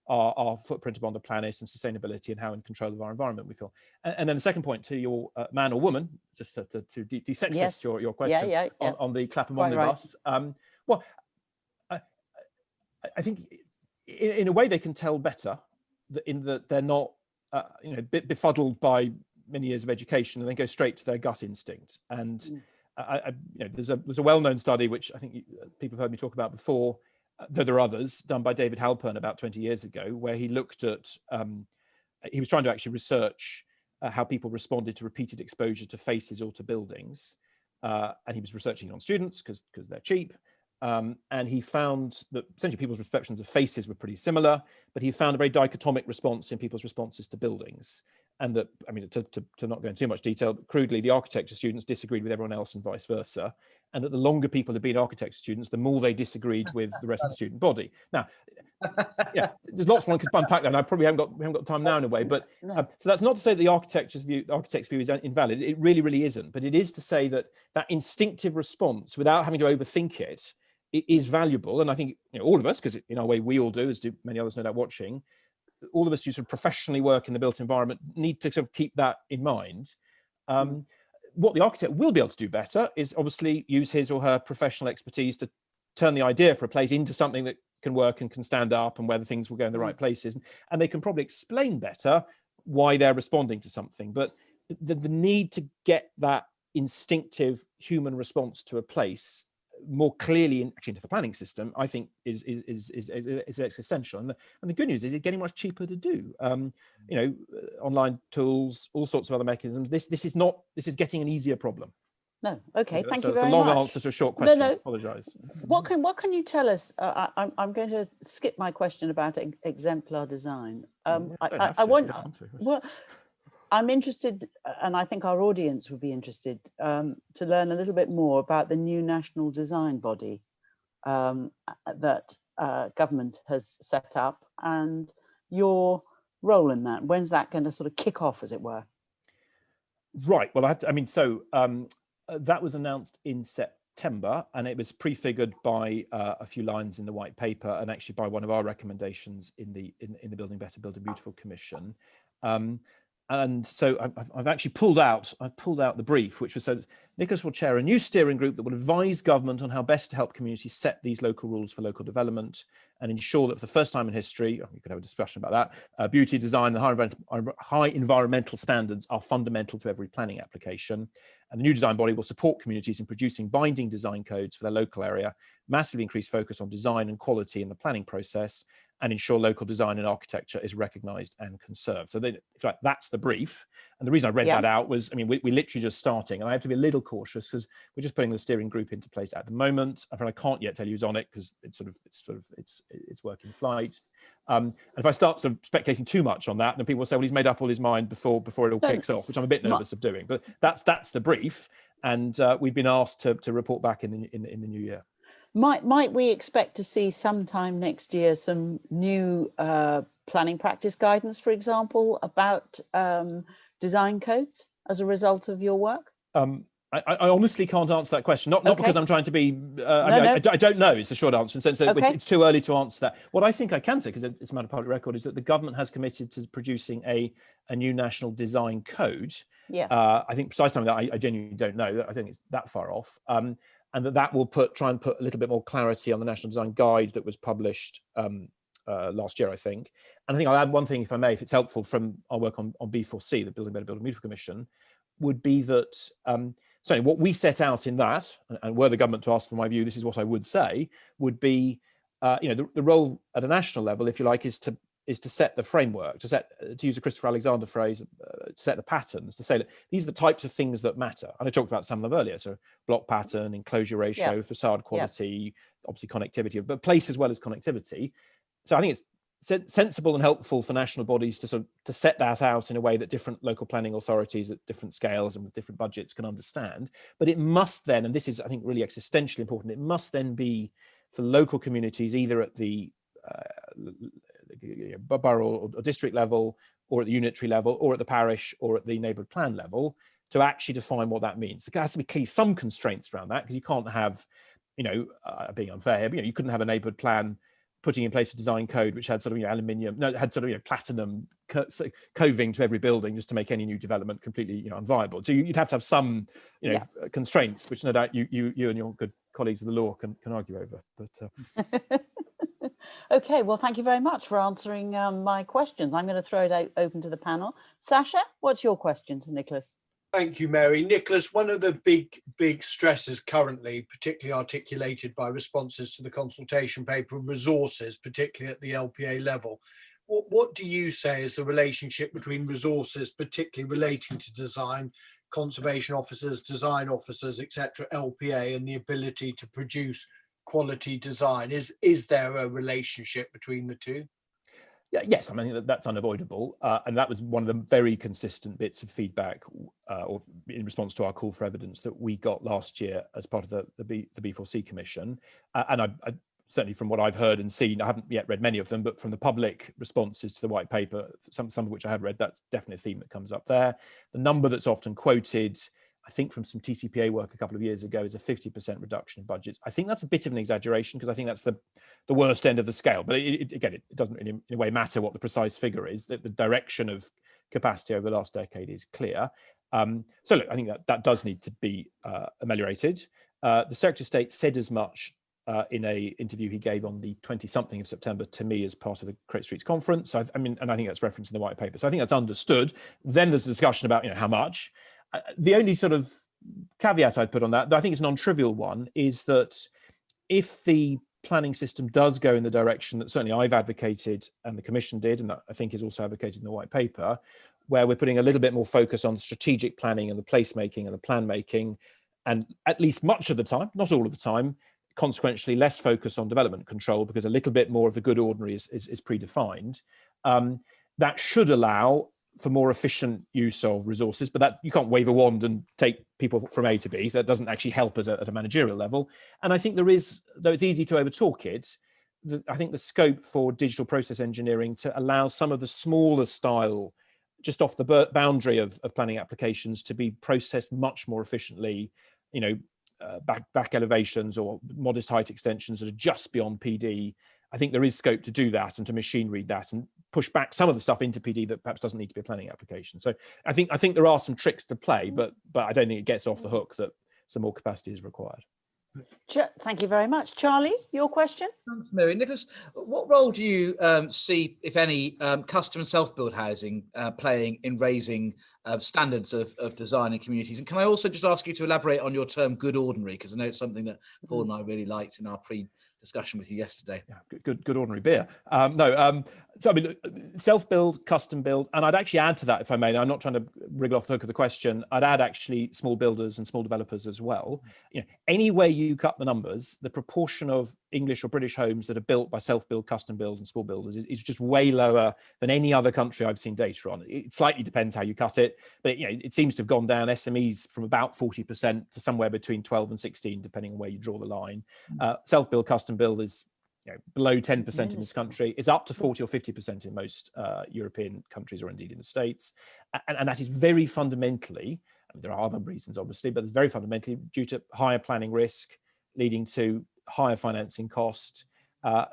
our footprint upon the planet and sustainability and how in control of our environment we feel. And then the second point to your man or woman, just to desexist yes. your question on the Clapham omnibus. Right. Well, I think in a way they can tell better in that they're not you know, befuddled by many years of education, and they go straight to their gut instinct. And you know, there's a well-known study which I think people have heard me talk about before, though there are others, done by David Halpern about 20 years ago, where he looked at he was trying to actually research how people responded to repeated exposure to faces or to buildings, and he was researching on students because they're cheap. And he found that essentially people's perceptions of faces were pretty similar, but he found a very dichotomic response in people's responses to buildings. And that, I mean, to not go into too much detail, but crudely, the architecture students disagreed with everyone else and vice versa. And that the longer people had been architecture students, the more they disagreed with the rest of the student body. Now, yeah, there's lots one could unpack that, and I probably we haven't got time now in a way. But so that's not to say that the architect's view is invalid. It really isn't. But it is to say that instinctive response, without having to overthink it is valuable. And I think, you know, all of us, because in our way we all do, as do many others no doubt watching, all of us who sort of professionally work in the built environment need to sort of keep that in mind. What the architect will be able to do better is obviously use his or her professional expertise to turn the idea for a place into something that can work and can stand up and where the things will go in the right places. And they can probably explain better why they're responding to something. But the need to get that instinctive human response to a place more clearly into the planning system, I think is essential. And the good news is it's getting much cheaper to do. You know, online tools, all sorts of other mechanisms. This is getting an easier problem. No, okay, thank you very much. That's a long answer to a short question. No. I apologise. What can you tell us? I'm going to skip my question about exemplar design. I'm interested, and I think our audience would be interested, to learn a little bit more about the new national design body that government has set up and your role in that. When's that going to sort of kick off, as it were? Right. Well, that was announced in September. September, and it was prefigured by a few lines in the white paper, and actually by one of our recommendations in the Building Better, Building Beautiful Commission. And so I've actually pulled out the brief, which was, so Nicholas will chair a new steering group that will advise government on how best to help communities set these local rules for local development and ensure that for the first time in history, we could have a discussion about that, beauty, design, and high environmental standards are fundamental to every planning application. And the new design body will support communities in producing binding design codes for their local area, massively increase focus on design and quality in the planning process, and ensure local design and architecture is recognised and conserved. So that's the brief. And the reason I read that out was, I mean, we're literally just starting, and I have to be a little cautious because we're just putting the steering group into place at the moment. I can't yet tell you who's on it because it's work in flight. And if I start sort of speculating too much on that, then people will say, well, he's made up all his mind before it all kicks off, which I'm a bit nervous of doing. But that's the brief, and we've been asked to report back in the new year. Might we expect to see sometime next year some new planning practice guidance, for example, about design codes as a result of your work? I honestly can't answer that question. Not because I'm trying to be. I don't know. It's the short answer. In the sense that it's too early to answer that. What I think I can say, because it's a matter of public record, is that the government has committed to producing a new national design code. Yeah. I think precise time that I genuinely don't know. I think it's that far off. And that will try and put a little bit more clarity on the National Design Guide that was published last year, I think. And I think I'll add one thing, if I may, if it's helpful, from our work on B4C, the Building Better, Building Beautiful Commission, would be that certainly what we set out in that, and were the government to ask for my view, this is what I would say, would be, the role at a national level, if you like, is to set the framework, to use a Christopher Alexander phrase, set the patterns, to say that these are the types of things that matter. And I talked about some of them earlier. So block pattern, enclosure ratio, facade quality, obviously connectivity, but place as well as connectivity. So I think it's sensible and helpful for national bodies to set that out in a way that different local planning authorities at different scales and with different budgets can understand. But it must then, and this is, I think, really existentially important, it must then be for local communities, either at the borough or district level, or at the unitary level, or at the parish, or at the neighbourhood plan level, to actually define what that means. There has to be clearly some constraints around that, because you can't have, being unfair here, but you couldn't have a neighbourhood plan putting in place a design code which had platinum coving to every building just to make any new development completely unviable. So you'd have to have some constraints, which no doubt you and your good colleagues of the law can argue over. But Okay, well, thank you very much for answering my questions. I'm going to throw it open to the panel. Sasha, what's your question to Nicholas? Thank you, Mary. Nicholas, one of the big stresses currently, particularly articulated by responses to the consultation paper, resources, particularly at the LPA level. What do you say is the relationship between resources, particularly relating to design, conservation officers, design officers, etc., LPA, and the ability to produce quality design? Is there a relationship between the two? Yes, I mean, that's unavoidable. And that was one of the very consistent bits of feedback or in response to our call for evidence that we got last year as part of the B4C Commission. And I certainly from what I've heard and seen, I haven't yet read many of them, but from the public responses to the white paper, some of which I have read, that's definitely a theme that comes up there. The number that's often quoted, I think from some TCPA work a couple of years ago, is a 50% reduction in budgets. I think that's a bit of an exaggeration because I think that's the worst end of the scale. But again, it doesn't really, in a way, matter what the precise figure is. That the direction of capacity over the last decade is clear. So look, I think that does need to be ameliorated. The Secretary of State said as much in a interview he gave on the 20-something of September to me as part of the Create Streets conference. So I mean, and I think that's referenced in the white paper. So I think that's understood. Then there's a discussion about how much. The only sort of caveat I'd put on that, though I think it's a non-trivial one, is that if the planning system does go in the direction that certainly I've advocated and the Commission did, and that I think is also advocated in the white paper, where we're putting a little bit more focus on strategic planning and the placemaking and the plan making, and at least much of the time, not all of the time, consequentially less focus on development control because a little bit more of the good ordinary is predefined, that should allow for more efficient use of resources, but that you can't wave a wand and take people from A to B. So that doesn't actually help us at a managerial level. And I think there is, though it's easy to overtalk it, I think the scope for digital process engineering to allow some of the smaller style, just off the boundary of planning applications, to be processed much more efficiently, back elevations or modest height extensions that are just beyond PD, I think there is scope to do that and to machine read that and push back some of the stuff into PD that perhaps doesn't need to be a planning application. So I think there are some tricks to play, but I don't think it gets off the hook that some more capacity is required. Thank you very much. Charlie, your question? Thanks, Mary. Nicholas, what role do you see, if any, custom and self-build housing playing in raising standards of design in communities? And can I also just ask you to elaborate on your term good ordinary, because I know it's something that Paul and I really liked in our pre-discussion with you yesterday. Yeah, good ordinary beer. So I mean, self-build, custom build, and I'd actually add to that, if I may. I'm not trying to wriggle off the hook of the question. I'd add actually small builders and small developers as well. Any way you cut the numbers, the proportion of English or British homes that are built by self-build, custom build, and small builders is just way lower than any other country I've seen data on. It slightly depends how you cut it, but it seems to have gone down. SMEs from about 40% to somewhere between 12 and 16, depending on where you draw the line. Self-build, custom build is below 10% in this country. It's up to 40 or 50% in most European countries, or indeed in the States. And that is very fundamentally, there are other reasons obviously, but it's very fundamentally due to higher planning risk, leading to higher financing cost,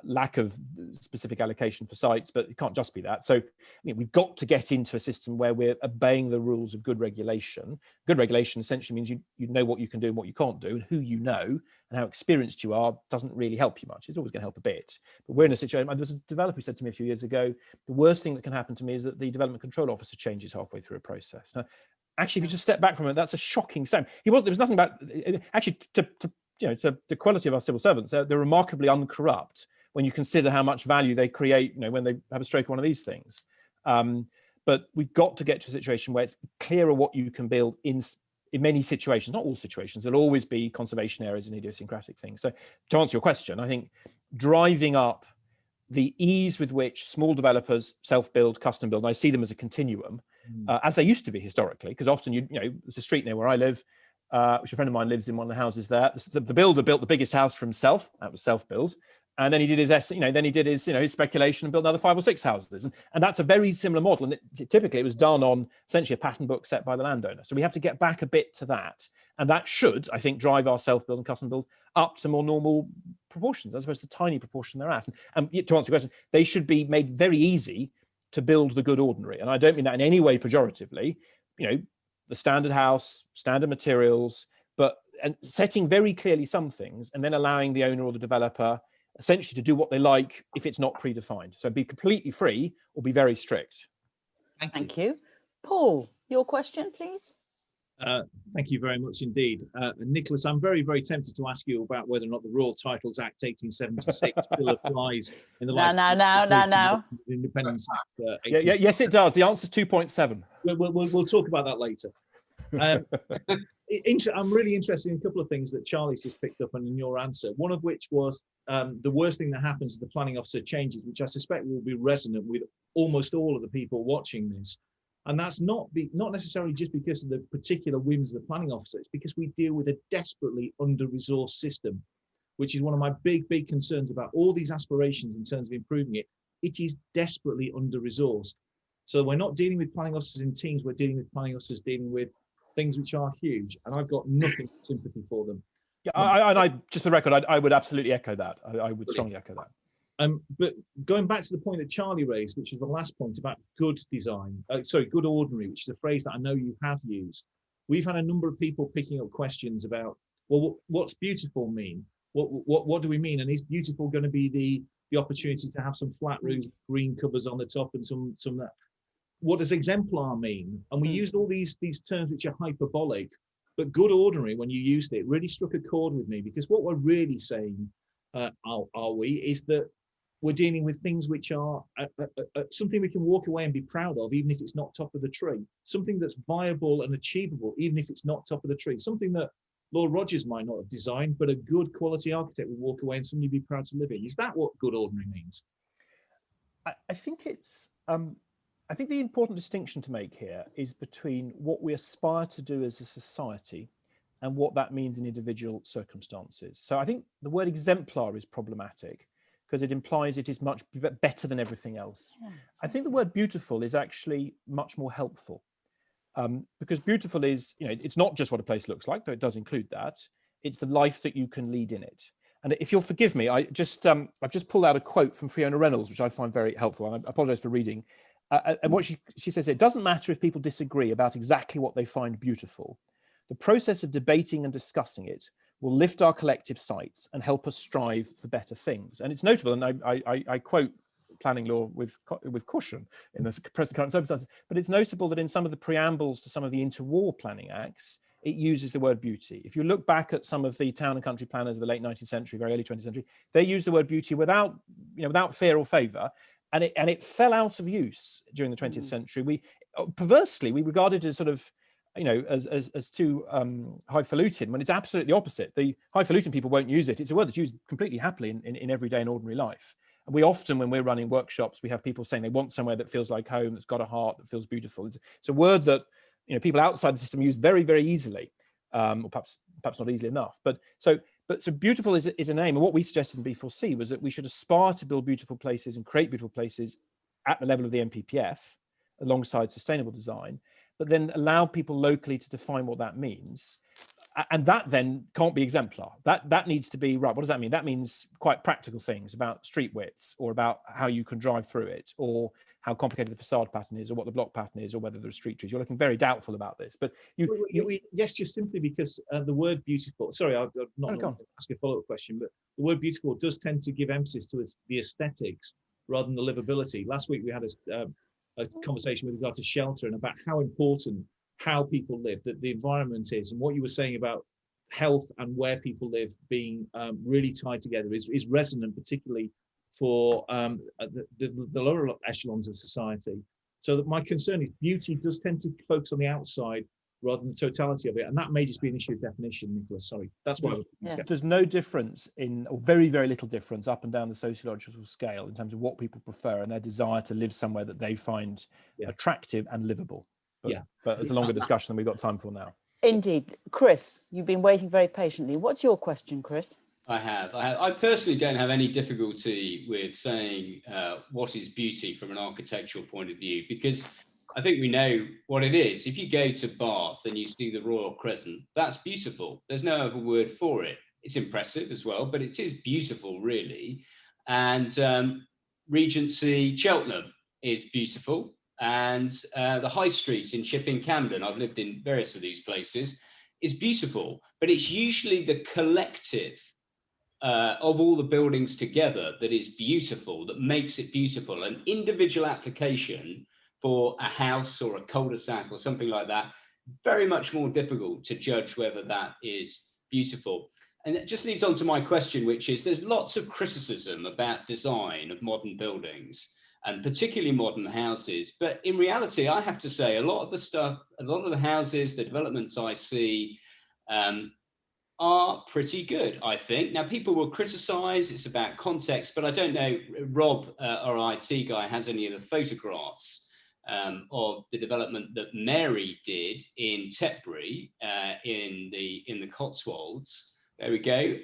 lack of specific allocation for sites, but it can't just be that. So we've got to get into a system where we're obeying the rules of good regulation. Good regulation essentially means you know what you can do and what you can't do, and who you know and how experienced you are doesn't really help you much. It's always going to help a bit. But we're in a situation, there was a developer who said to me a few years ago, the worst thing that can happen to me is that the development control officer changes halfway through a process. Now, actually, if you just step back from it, that's a shocking sound. There was nothing about, actually, to the quality of our civil servants, they're remarkably uncorrupt when you consider how much value they create, when they have a stroke of one of these things. But we've got to get to a situation where it's clearer what you can build in many situations, not all situations. There'll always be conservation areas and idiosyncratic things. So to answer your question, I think driving up the ease with which small developers self-build, custom build, and I see them as a continuum, as they used to be historically, because often there's a street near where I live, which a friend of mine lives in one of the houses there. The builder built the biggest house for himself. That was self-build. And then he did his speculation and built another 5 or 6 houses. And that's a very similar model. And typically it was done on essentially a pattern book set by the landowner. So we have to get back a bit to that. And that should, I think, drive our self-build and custom build up to more normal proportions, as opposed to the tiny proportion they're at. And to answer your question, they should be made very easy to build the good ordinary. And I don't mean that in any way pejoratively, the standard house, standard materials, and setting very clearly some things and then allowing the owner or the developer essentially to do what they like if it's not predefined. So be completely free or be very strict. Thank you. Paul, your question, please. Thank you very much indeed. Nicholas, I'm very, very tempted to ask you about whether or not the Royal Titles Act 1876 still applies in the last... No. Independence Act. Yes, it does. The answer is 2.7. We'll talk about that later. I'm really interested in a couple of things that Charlie's just picked up on in your answer. One of which was the worst thing that happens is the planning officer changes, which I suspect will be resonant with almost all of the people watching this. And that's not necessarily just because of the particular whims of the planning officer. It's because we deal with a desperately under-resourced system, which is one of my big concerns about all these aspirations in terms of improving it. It is desperately under-resourced. So we're not dealing with planning officers in teams. We're dealing with planning officers dealing with things which are huge, and I've got nothing but sympathy for them. Yeah, I just for the record, I would absolutely echo that. I would strongly echo that. But going back to the point that Charlie raised, which is the last point about good design, good ordinary, which is a phrase that I know you have used. We've had a number of people picking up questions about, well, what's beautiful mean? What do we mean? And is beautiful going to be the opportunity to have some flat roofs, green covers on the top, and some that? What does exemplar mean? And we used all these terms which are hyperbolic, but good ordinary, when you used it, really struck a chord with me, because what we're really saying, is that we're dealing with things which are something we can walk away and be proud of, even if it's not top of the tree, something that's viable and achievable, even if it's not top of the tree, something that Lord Rogers might not have designed, but a good quality architect would walk away and somebody be proud to live in. Is that what good ordinary means? I think it's... I think the important distinction to make here is between what we aspire to do as a society and what that means in individual circumstances. So I think the word exemplar is problematic because it implies it is much better than everything else. Yeah. I think the word beautiful is actually much more helpful because beautiful is, it's not just what a place looks like, though it does include that. it's the life that you can lead in it. And if you'll forgive me, I've just pulled out a quote from Fiona Reynolds, which I find very helpful, and I apologize for reading. And what she says, it doesn't matter if people disagree about exactly what they find beautiful. The process of debating and discussing it will lift our collective sights and help us strive for better things. And it's notable, and I quote planning law with caution in the present current circumstances, but it's notable that in some of the preambles to some of the interwar planning acts, it uses the word beauty. If you look back at some of the town and country planners of the late 19th century, very early 20th century, they used the word beauty without fear or favor, and it fell out of use during the 20th century. We perversely regarded it as sort of, as too highfalutin, when it's absolutely the opposite. The highfalutin people won't use it. It's a word that's used completely happily in everyday and ordinary life. And we often, when we're running workshops, we have people saying they want somewhere that feels like home, that's got a heart, that feels beautiful. It's a word that people outside the system use very, very easily, or perhaps not easily enough. But so beautiful is a name. And what we suggested in B4C was that we should aspire to build beautiful places and create beautiful places at the level of the NPPF, alongside sustainable design, but then allow people locally to define what that means. And that then can't be exemplar. That needs to be, right, what does that mean? That means quite practical things about street widths, or about how you can drive through it, or how complicated the facade pattern is, or what the block pattern is, or whether there are street trees. You're looking very doubtful about this. But yes, just simply because the word beautiful, sorry, I've not going to ask a follow-up question, but the word beautiful does tend to give emphasis to the aesthetics rather than the livability. Last week we had a conversation with regard to shelter and about how important how people live, that the environment is, and what you were saying about health and where people live being really tied together is resonant, particularly for the lower echelons of society. So that my concern is beauty does tend to focus on the outside rather than the totality of it, and that may just be an issue of definition, Nicholas. Sorry, that's why there's no difference or very, very little difference up and down the sociological scale in terms of what people prefer and their desire to live somewhere that they find attractive and livable. But it's a longer discussion than we've got time for now. Indeed. Chris, you've been waiting very patiently. What's your question, Chris? I have. I personally don't have any difficulty with saying what is beauty from an architectural point of view, because I think we know what it is. If you go to Bath and you see the Royal Crescent, that's beautiful. There's no other word for it. It's impressive as well, but it is beautiful, really. And Regency Cheltenham is beautiful. And the High Street in Chipping Camden, I've lived in various of these places, is beautiful. But it's usually the collective of all the buildings together that is beautiful, that makes it beautiful. An individual application for a house or a cul-de-sac or something like that, very much more difficult to judge whether that is beautiful. And it just leads on to my question, which is there's lots of criticism about design of modern buildings, and particularly modern houses. But in reality, I have to say, a lot of the houses, the developments I see are pretty good, I think. Now, people will criticize, it's about context, but I don't know, Rob, our IT guy, has any of the photographs of the development that Mary did in Tetbury in the Cotswolds. There we go.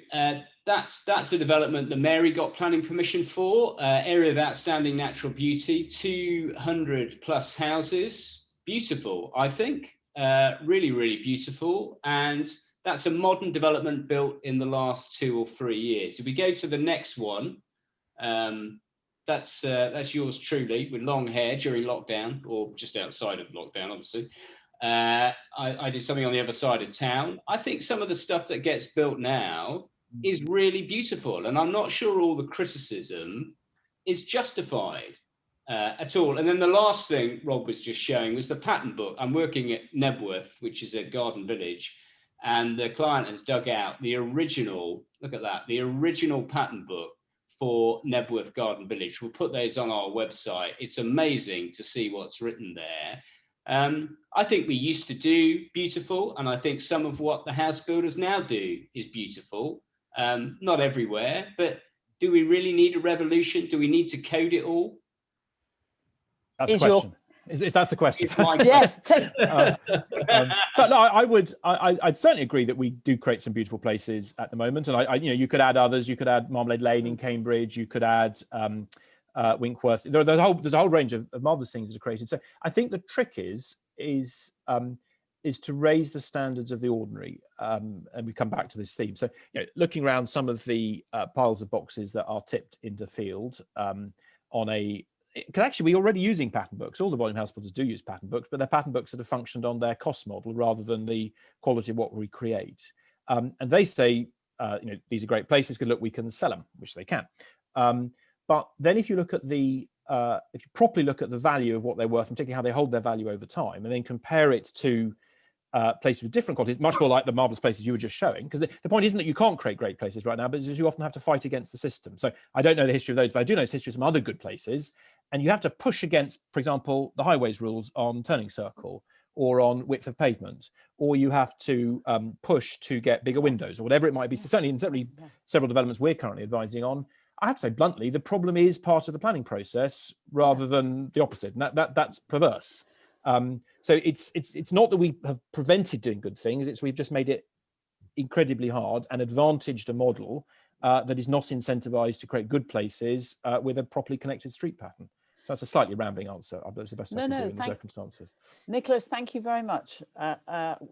That's a development that Mary got planning permission for, area of outstanding natural beauty, 200 plus houses. Beautiful, I think. Really, really beautiful. And that's a modern development built in the last 2 or 3 years. If we go to the next one, that's yours truly with long hair during lockdown, or just outside of lockdown, obviously. I did something on the other side of town. I think some of the stuff that gets built now is really beautiful, and I'm not sure all the criticism is justified at all. And then the last thing Rob was just showing was the pattern book. I'm working at Nebworth, which is a garden village, and the client has dug out the original, look at that, the original pattern book for Nebworth Garden Village. We'll put those on our website. It's amazing to see what's written there. I think we used to do beautiful, and I think some of what the house builders now do is beautiful. Not everywhere, but do we really need a revolution? Do we need to code it all? That's the question. Is that the question? Yes. So no, I'd certainly agree that we do create some beautiful places at the moment, and you could add others. You could add Marmalade Lane in Cambridge. You could add Winkworth. There's a whole range of marvelous things that are created. So I think the trick is is to raise the standards of the ordinary, and we come back to this theme. So, looking around some of the piles of boxes that are tipped into field because actually we're already using pattern books. All the volume house builders do use pattern books, but they're pattern books that have functioned on their cost model rather than the quality of what we create. And they say, these are great places because look, we can sell them, which they can. But then if you look at if you properly look at the value of what they're worth, and particularly how they hold their value over time, and then compare it to places with different qualities, much more like the marvelous places you were just showing, because the point isn't that you can't create great places right now, but you often have to fight against the system. So I don't know the history of those, but I do know the history of some other good places, and you have to push against, for example, the highways rules on turning circle or on width of pavement, or you have to push to get bigger windows or whatever it might be. So certainly several developments we're currently advising on, I have to say bluntly, the problem is part of the planning process rather than the opposite, and that's perverse. So it's not that we have prevented doing good things; it's we've just made it incredibly hard and advantaged a model that is not incentivized to create good places with a properly connected street pattern. So that's a slightly rambling answer. That's the best I can do in the circumstances. Nicholas, thank you very much.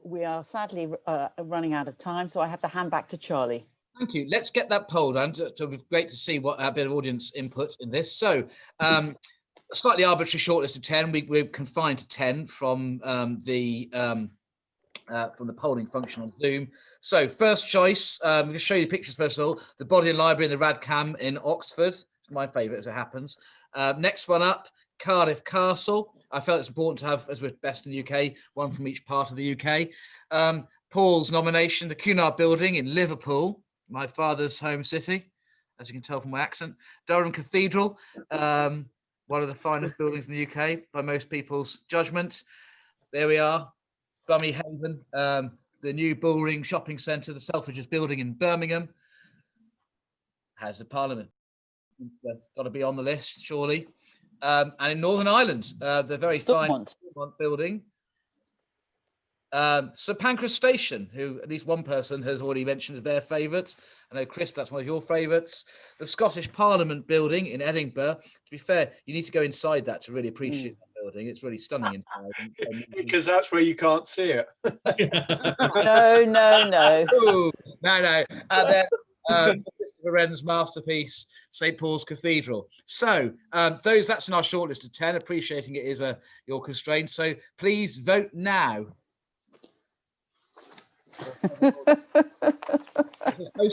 We are sadly running out of time, so I have to hand back to Charlie. Thank you. Let's get that poll down. It'll be great to see what a bit of audience input in this. So, slightly arbitrary shortlist of 10. We're confined to 10 from the polling function on Zoom. So, first choice. I'm going to show you the pictures first of all. The Bodleian Library and the Radcam in Oxford. It's my favourite as it happens. Next one up, Cardiff Castle. I felt it's important to have, as we're best in the UK, one from each part of the UK. Paul's nomination, the Cunard Building in Liverpool, my father's home city, as you can tell from my accent. Durham Cathedral, one of the finest buildings in the UK by most people's judgment. There we are. Bummy Haven, the new Bullring Shopping Centre, the Selfridges building in Birmingham. Has the Parliament. That's got to be on the list, surely. And in Northern Ireland, the very fine building. Sir Pancras Station, who at least one person has already mentioned as their favourite. I know, Chris, that's one of your favourites. The Scottish Parliament building in Edinburgh. To be fair, you need to go inside that to really appreciate that building. It's really stunning inside. Because that's where you can't see it. No. Ooh, no. And then Christopher Wren's masterpiece, St. Paul's Cathedral. So that's in our shortlist of 10. Appreciating it is your constraint. So please vote now. Hosts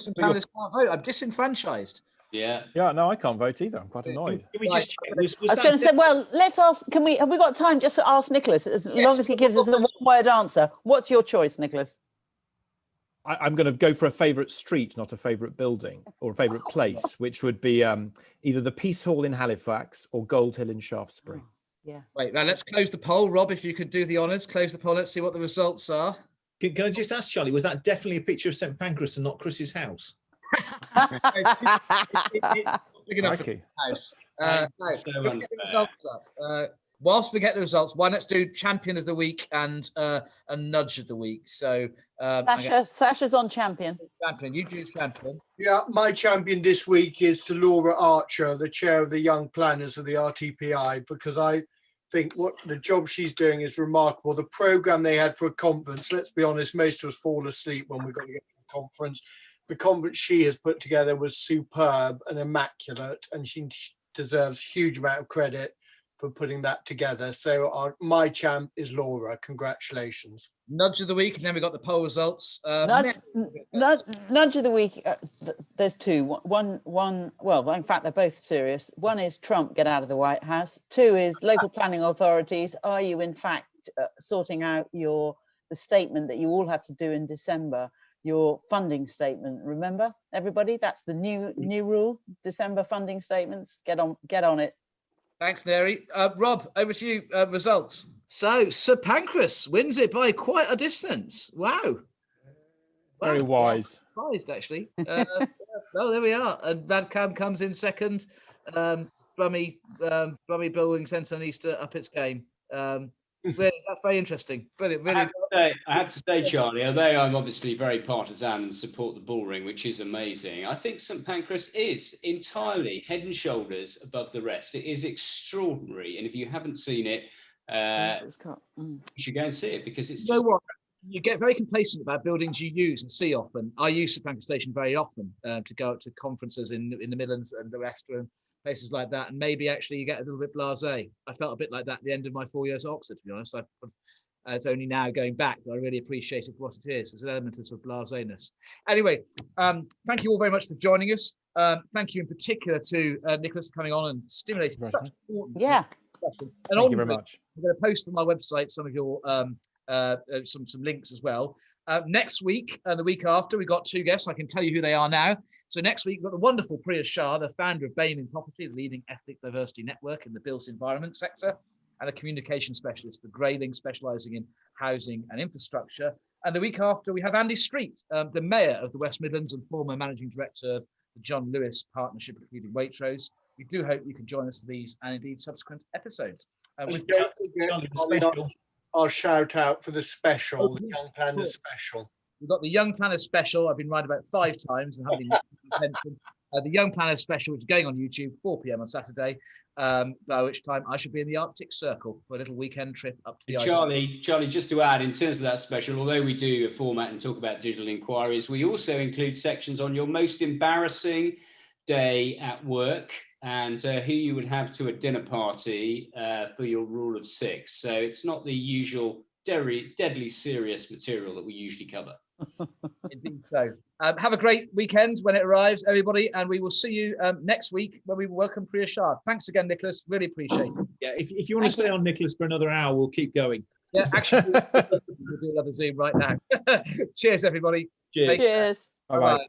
and panelists can't vote. I'm disenfranchised. Yeah. No, I can't vote either. I'm quite annoyed. Can we just check? I was going to say, well, let's ask. Have we got time just to ask Nicholas? As long as he gives us a one-word answer. What's your choice, Nicholas? I'm going to go for a favourite street, not a favourite building, or a favourite place, which would be either the Peace Hall in Halifax or Gold Hill in Shaftesbury. Yeah. Wait, now let's close the poll. Rob, if you could do the honours, close the poll. Let's see what the results are. Can I just ask, Charlie, was that definitely a picture of St Pancras and not Chris's house? Big enough for the house. Get the results up. Whilst we get the results, why let's do champion of the week and a nudge of the week. So Sasha's on champion. Champion, you do champion. Yeah, my champion this week is to Laura Archer, the chair of the Young Planners of the RTPI, because I think what the job she's doing is remarkable. The program they had for a conference, let's be honest, most of us fall asleep when we got to get to the conference. The conference she has put together was superb and immaculate, and she deserves a huge amount of credit for putting that together. So my champ is Laura. Congratulations. Nudge of the week, and then we got the poll results. Nudge of the week. There's two. One. Well, in fact, they're both serious. One is Trump, get out of the White House. Two is local planning authorities. Are you in fact sorting out the statement that you all have to do in December? Your funding statement. Remember, everybody, that's the new rule. December funding statements. Get on it. Thanks, Neri. Rob, over to you. Results. So Sir Pancras wins it by quite a distance. Wow. Very wise. Surprised, actually. Well, there we are. And Radcam comes in second. Brummy Building Centre needs to up its game. Really, that's very interesting. Brilliant. Really. I have to say, Charlie, although I'm obviously very partisan and support the Bullring, which is amazing, I think St Pancras is entirely head and shoulders above the rest. It is extraordinary, and if you haven't seen it, You should go and see it because it's You know what? You get very complacent about buildings you use and see often. I use St Pancras Station very often to go to conferences in the Midlands and the Leicester and places like that. And maybe actually you get a little bit blasé. I felt a bit like that at the end of my 4 years at Oxford, to be honest. It's only now going back that I really appreciate it for what it is. There's an element of sort of blaséness. Anyway, thank you all very much for joining us. Thank you in particular to Nicholas for coming on and stimulating such important discussion. And Thank you very much. I'm going to post on my website some of your some links as well. Next week and the week after, we've got 2 guests. I can tell you who they are now. So next week, we've got the wonderful Priya Shah, the founder of Bain Property, the leading ethnic diversity network in the built environment sector, and a communication specialist for Grayling, specialising in housing and infrastructure. And the week after, we have Andy Street, the Mayor of the West Midlands and former Managing Director of the John Lewis Partnership, including Waitrose. We do hope you can join us for these and indeed subsequent episodes. I'll shout out for the special, the Young Planners special. We've got the Young Planners special. I've been right about 5 times and haven't attention. The Young Planners special, which is going on YouTube, 4 p.m. on Saturday, by which time I should be in the Arctic Circle for a little weekend trip up to the ice. Charlie, just to add, in terms of that special, although we do a format and talk about digital inquiries, we also include sections on your most embarrassing day at work and who you would have to a dinner party for your rule of 6. So it's not the usual deadly serious material that we usually cover. Indeed so. Have a great weekend when it arrives, everybody, and we will see you next week when we welcome Priya Shah. Thanks again, Nicholas. Really appreciate it. Yeah, if you want to stay on, Nicholas, for another hour, we'll keep going. Yeah, actually, we'll do another Zoom right now. Cheers, everybody. Cheers. Cheers. Bye-bye.